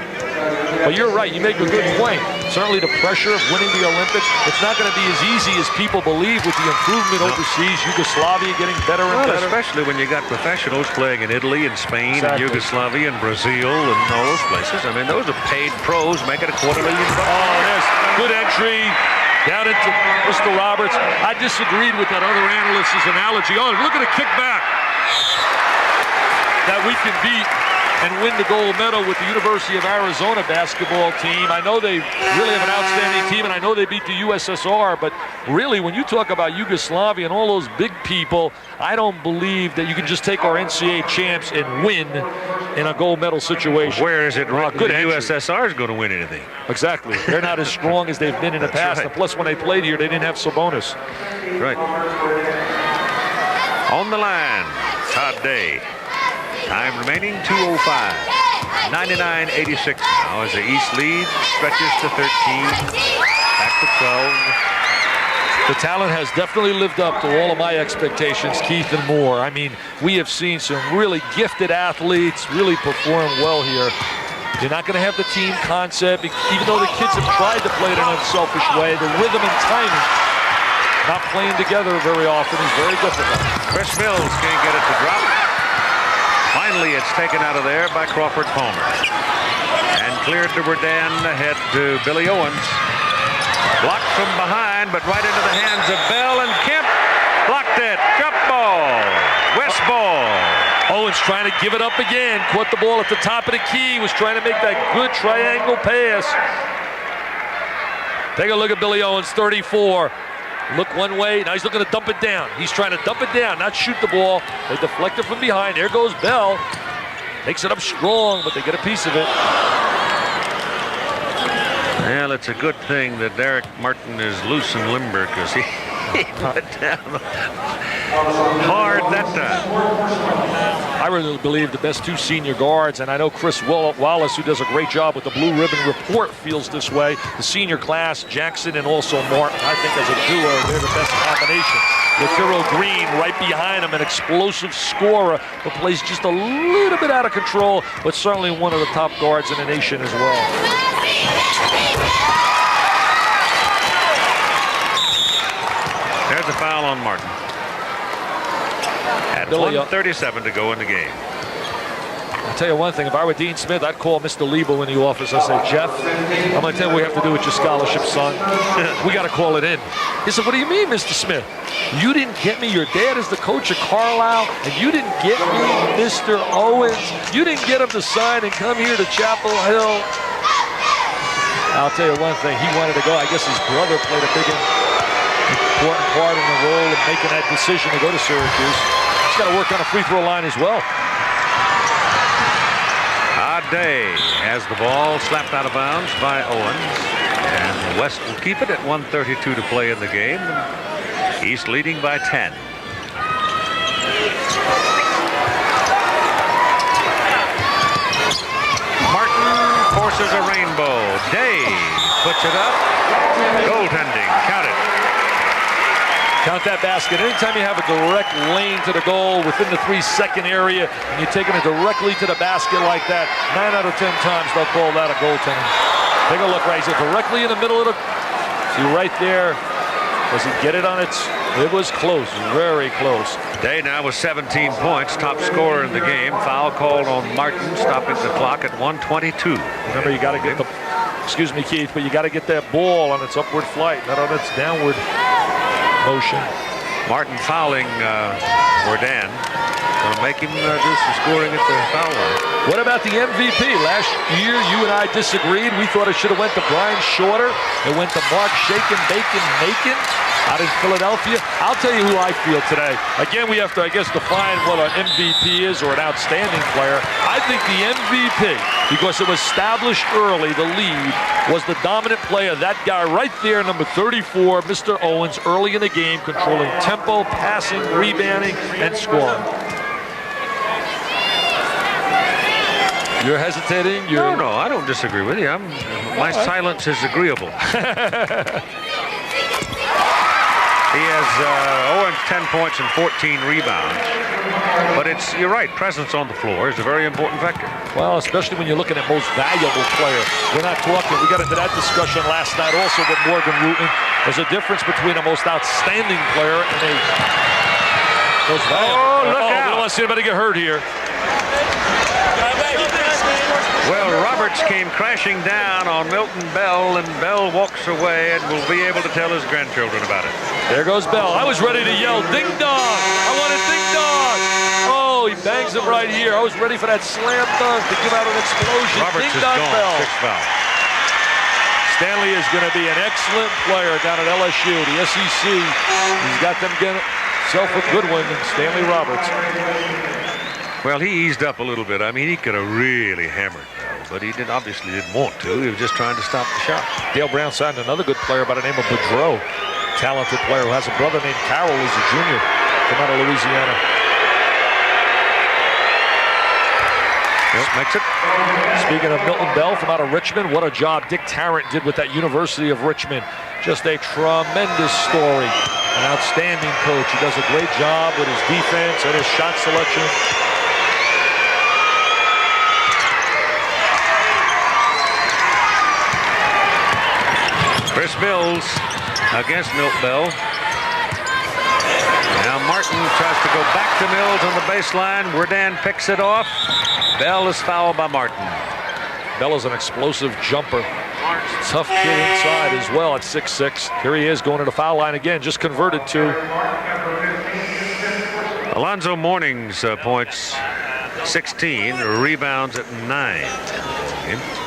But you're right, you make a good point. Certainly the pressure of winning the Olympics, it's not going to be as easy as people believe with the improvement overseas, Yugoslavia getting better and better. Especially when you got professionals playing in Italy and Spain and Yugoslavia and Brazil and all those places. I mean, those are paid pros making $250,000. Oh, there's good entry. Down into Mr. Roberts. I disagreed with that other analyst's analogy. Oh, look at the kickback that we can beat and win the gold medal with the University of Arizona basketball team. I know they really have an outstanding team, and I know they beat the USSR, but really, when you talk about Yugoslavia and all those big people, I don't believe that you can just take our NCAA champs and win in a gold medal situation. Where is it wrong? Good the USSR is going to win anything. Exactly. They're not as strong as they've been in the past, right. And plus when they played here, they didn't have Sabonis. Right. On the line, Todd Day. Time remaining, 2:05. 99-86 now as the East lead stretches to 13. Back to 12. The talent has definitely lived up to all of my expectations, Keith and more. I mean, we have seen some really gifted athletes really perform well here. You're not going to have the team concept, even though the kids have tried to play it in an unselfish way. The rhythm and timing, not playing together very often, is very difficult. Chris Mills can't get it to drop. Finally, it's taken out of there by Crawford Palmer. And cleared to Burdan, ahead to Billy Owens. Blocked from behind, but right into the hands of Bell, and Kemp blocked it. Jump ball. West ball. Owens trying to give it up again. Caught the ball at the top of the key. Was trying to make that good triangle pass. Take a look at Billy Owens, 34. Look one way, now he's looking to dump it down. He's trying to dump it down, not shoot the ball. They deflect it from behind. There goes Bell. Makes it up strong, but they get a piece of it. Well, it's a good thing that Derek Martin is loose and limber, because he put down hard that time. I really believe the best two senior guards, and I know Chris Wallace, who does a great job with the Blue Ribbon Report, feels this way. The senior class, Jackson and also Martin, I think as a duo, they're the best combination. Latero Green right behind him, an explosive scorer who plays just a little bit out of control, but certainly one of the top guards in the nation as well. There's a foul on Martin. At 1:37 to go in the game. I'll tell you one thing, if I were Dean Smith, I'd call Mr. Lebo in the office. I'd say, Jeff, I'm going to tell you what we have to do with your scholarship, son. We got to call it in. He said, what do you mean, Mr. Smith? You didn't get me. Your dad is the coach of Carlisle, and you didn't get me Mr. Owens. You didn't get him to sign and come here to Chapel Hill. I'll tell you one thing, he wanted to go. I guess his brother played a big important part in the role of making that decision to go to Syracuse. He's got to work on a free throw line as well. Day has the ball slapped out of bounds by Owens, and West will keep it at 1:32 to play in the game. East leading by 10. Martin forces a rainbow. Day puts it up. Goaltending. Count it. Count that basket. Anytime you have a direct lane to the goal within the 3-second area and you're taking it directly to the basket like that, 9 out of 10 times they'll call that a goaltending. Take a look right. He's directly in the middle of the... See right there. Does he get it on its... It was close. Very close. Day now with 17 points. Top scorer in the game. Foul called on Martin, stopping the clock at 1:22. Remember, you got to get the excuse me, Keith, but you got to get that ball on its upward flight, not on its downward motion. Martin fouling Worden. Going to make him do some scoring at the foul line. What about the MVP? Last year, you and I disagreed. We thought it should have went to Brian Shorter. It went to Mark Shakin, Bacon, Macon out in Philadelphia. I'll tell you who I feel today. Again, we have to, I guess, define what an MVP is or an outstanding player. I think the MVP, because it was established early, the lead, was the dominant player. That guy right there, number 34, Mr. Owens, early in the game, controlling tempo, passing, rebounding, and scoring. You're hesitating? No, I don't disagree with you. My silence is agreeable. He has 10 points and 14 rebounds. But you're right, presence on the floor is a very important factor. Well, especially when you're looking at most valuable player. We're not talking, we got into that discussion last night also with Morgan Wooten. There's a difference between a most outstanding player and a most valuable. Look out. We don't want to see anybody get hurt here. Well, Roberts came crashing down on Milton Bell, and Bell walks away and will be able to tell his grandchildren about it. There goes Bell. I was ready to yell, ding dong! I want a ding dong! Oh, he bangs him right here. I was ready for that slam dunk to give out an explosion. Roberts ding is dong gone. Bell. Sixth foul. Stanley is going to be an excellent player down at LSU, the SEC. He's got them getting himself a good one, and Stanley Roberts. Well, he eased up a little bit. I mean, he could have really hammered Bell, but he obviously didn't want to. He was just trying to stop the shot. Dale Brown signed another good player by the name of Boudreau. Talented player who has a brother named Carroll, who's a junior from out of Louisiana. Yep, makes it. Speaking of Milton Bell from out of Richmond, what a job Dick Tarrant did with that University of Richmond. Just a tremendous story. An outstanding coach. He does a great job with his defense and his shot selection. Chris Mills against Milt Bell. Now Martin tries to go back to Mills on the baseline. Worden picks it off. Bell is fouled by Martin. Bell is an explosive jumper. Tough kid inside as well at 6'6". Here he is going to the foul line again, just converted to. Alonzo Mourning's points 16, rebounds at 9.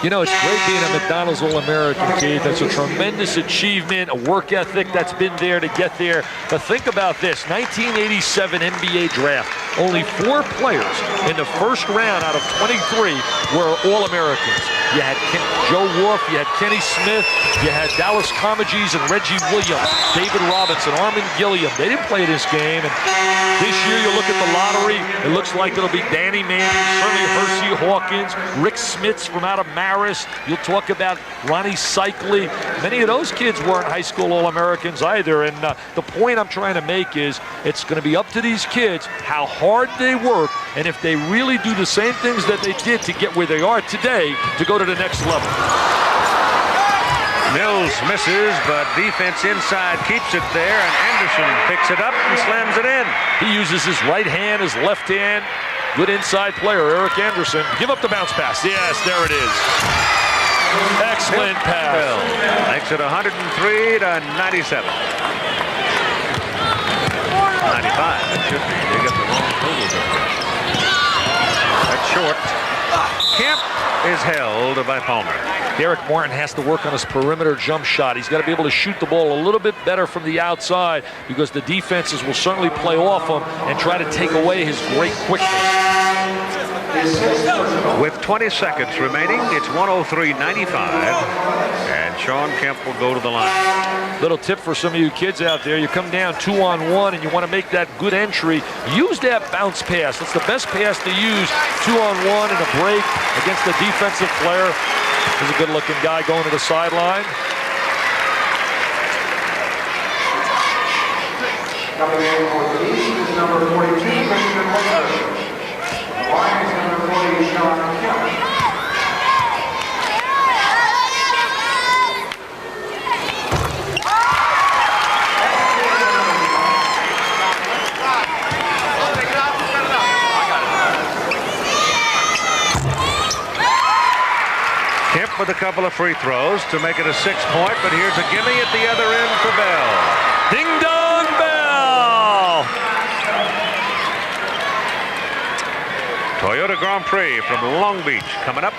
You know, it's great being a McDonald's All-American, Keith. That's a tremendous achievement, a work ethic that's been there to get there. But think about this, 1987 NBA draft. Only 4 players in the first round out of 23 were All-Americans. You had Joe Wolf, you had Kenny Smith, you had Dallas Comegys and Reggie Williams, David Robinson, Armin Gilliam. They didn't play this game. And this year, you look at the lottery, it looks like it'll be Danny Manning, certainly Hersey Hawkins, Rick Smits from out of Marist. You'll talk about Ronnie Cycli. Many of those kids weren't high school All-Americans either. And the point I'm trying to make is it's going to be up to these kids how hard they work and if they really do the same things that they did to get where they are today to go to the next level. Mills misses, but defense inside keeps it there, and Anderson picks it up and slams it in. He uses his right hand, his left hand. Good inside player, Eric Anderson. Give up the bounce pass. Yes, there it is. Excellent pass. Makes it 103 to 97. 95. That should be. They got the wrong totals up there. That's short. Kemp is held by Palmer. Derek Martin has to work on his perimeter jump shot. He's got to be able to shoot the ball a little bit better from the outside because the defenses will certainly play off him and try to take away his great quickness. With 20 seconds remaining, it's 103-95, and Sean Kemp will go to the line. Little tip for some of you kids out there, you come down 2-on-1 and you want to make that good entry, use that bounce pass. That's the best pass to use, 2-on-1 in a break against the defensive player. There's a good-looking guy going to the sideline. Number 42, Line is number 40, Sean Kemp. with a couple of free throws to make it a 6-point, but here's a gimme at the other end for Bell. Ding dong bell! Toyota Grand Prix from Long Beach coming up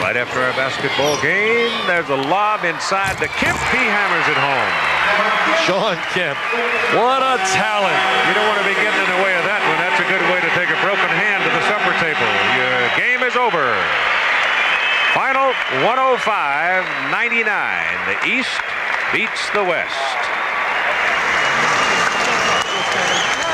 right after our basketball game. There's a lob inside to Kemp. He hammers it home. Sean Kemp, what a talent. You don't want to be getting in the way of that one. That's a good way to take a broken hand to the supper table. Your game is over. Final 105-99. The East beats the West.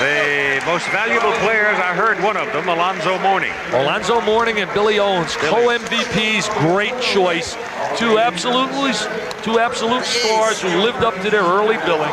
The most valuable players, I heard one of them, Alonzo Mourning. Alonzo Mourning and Billy Owens, co-MVPs, great choice. Two absolute stars who lived up to their early billing.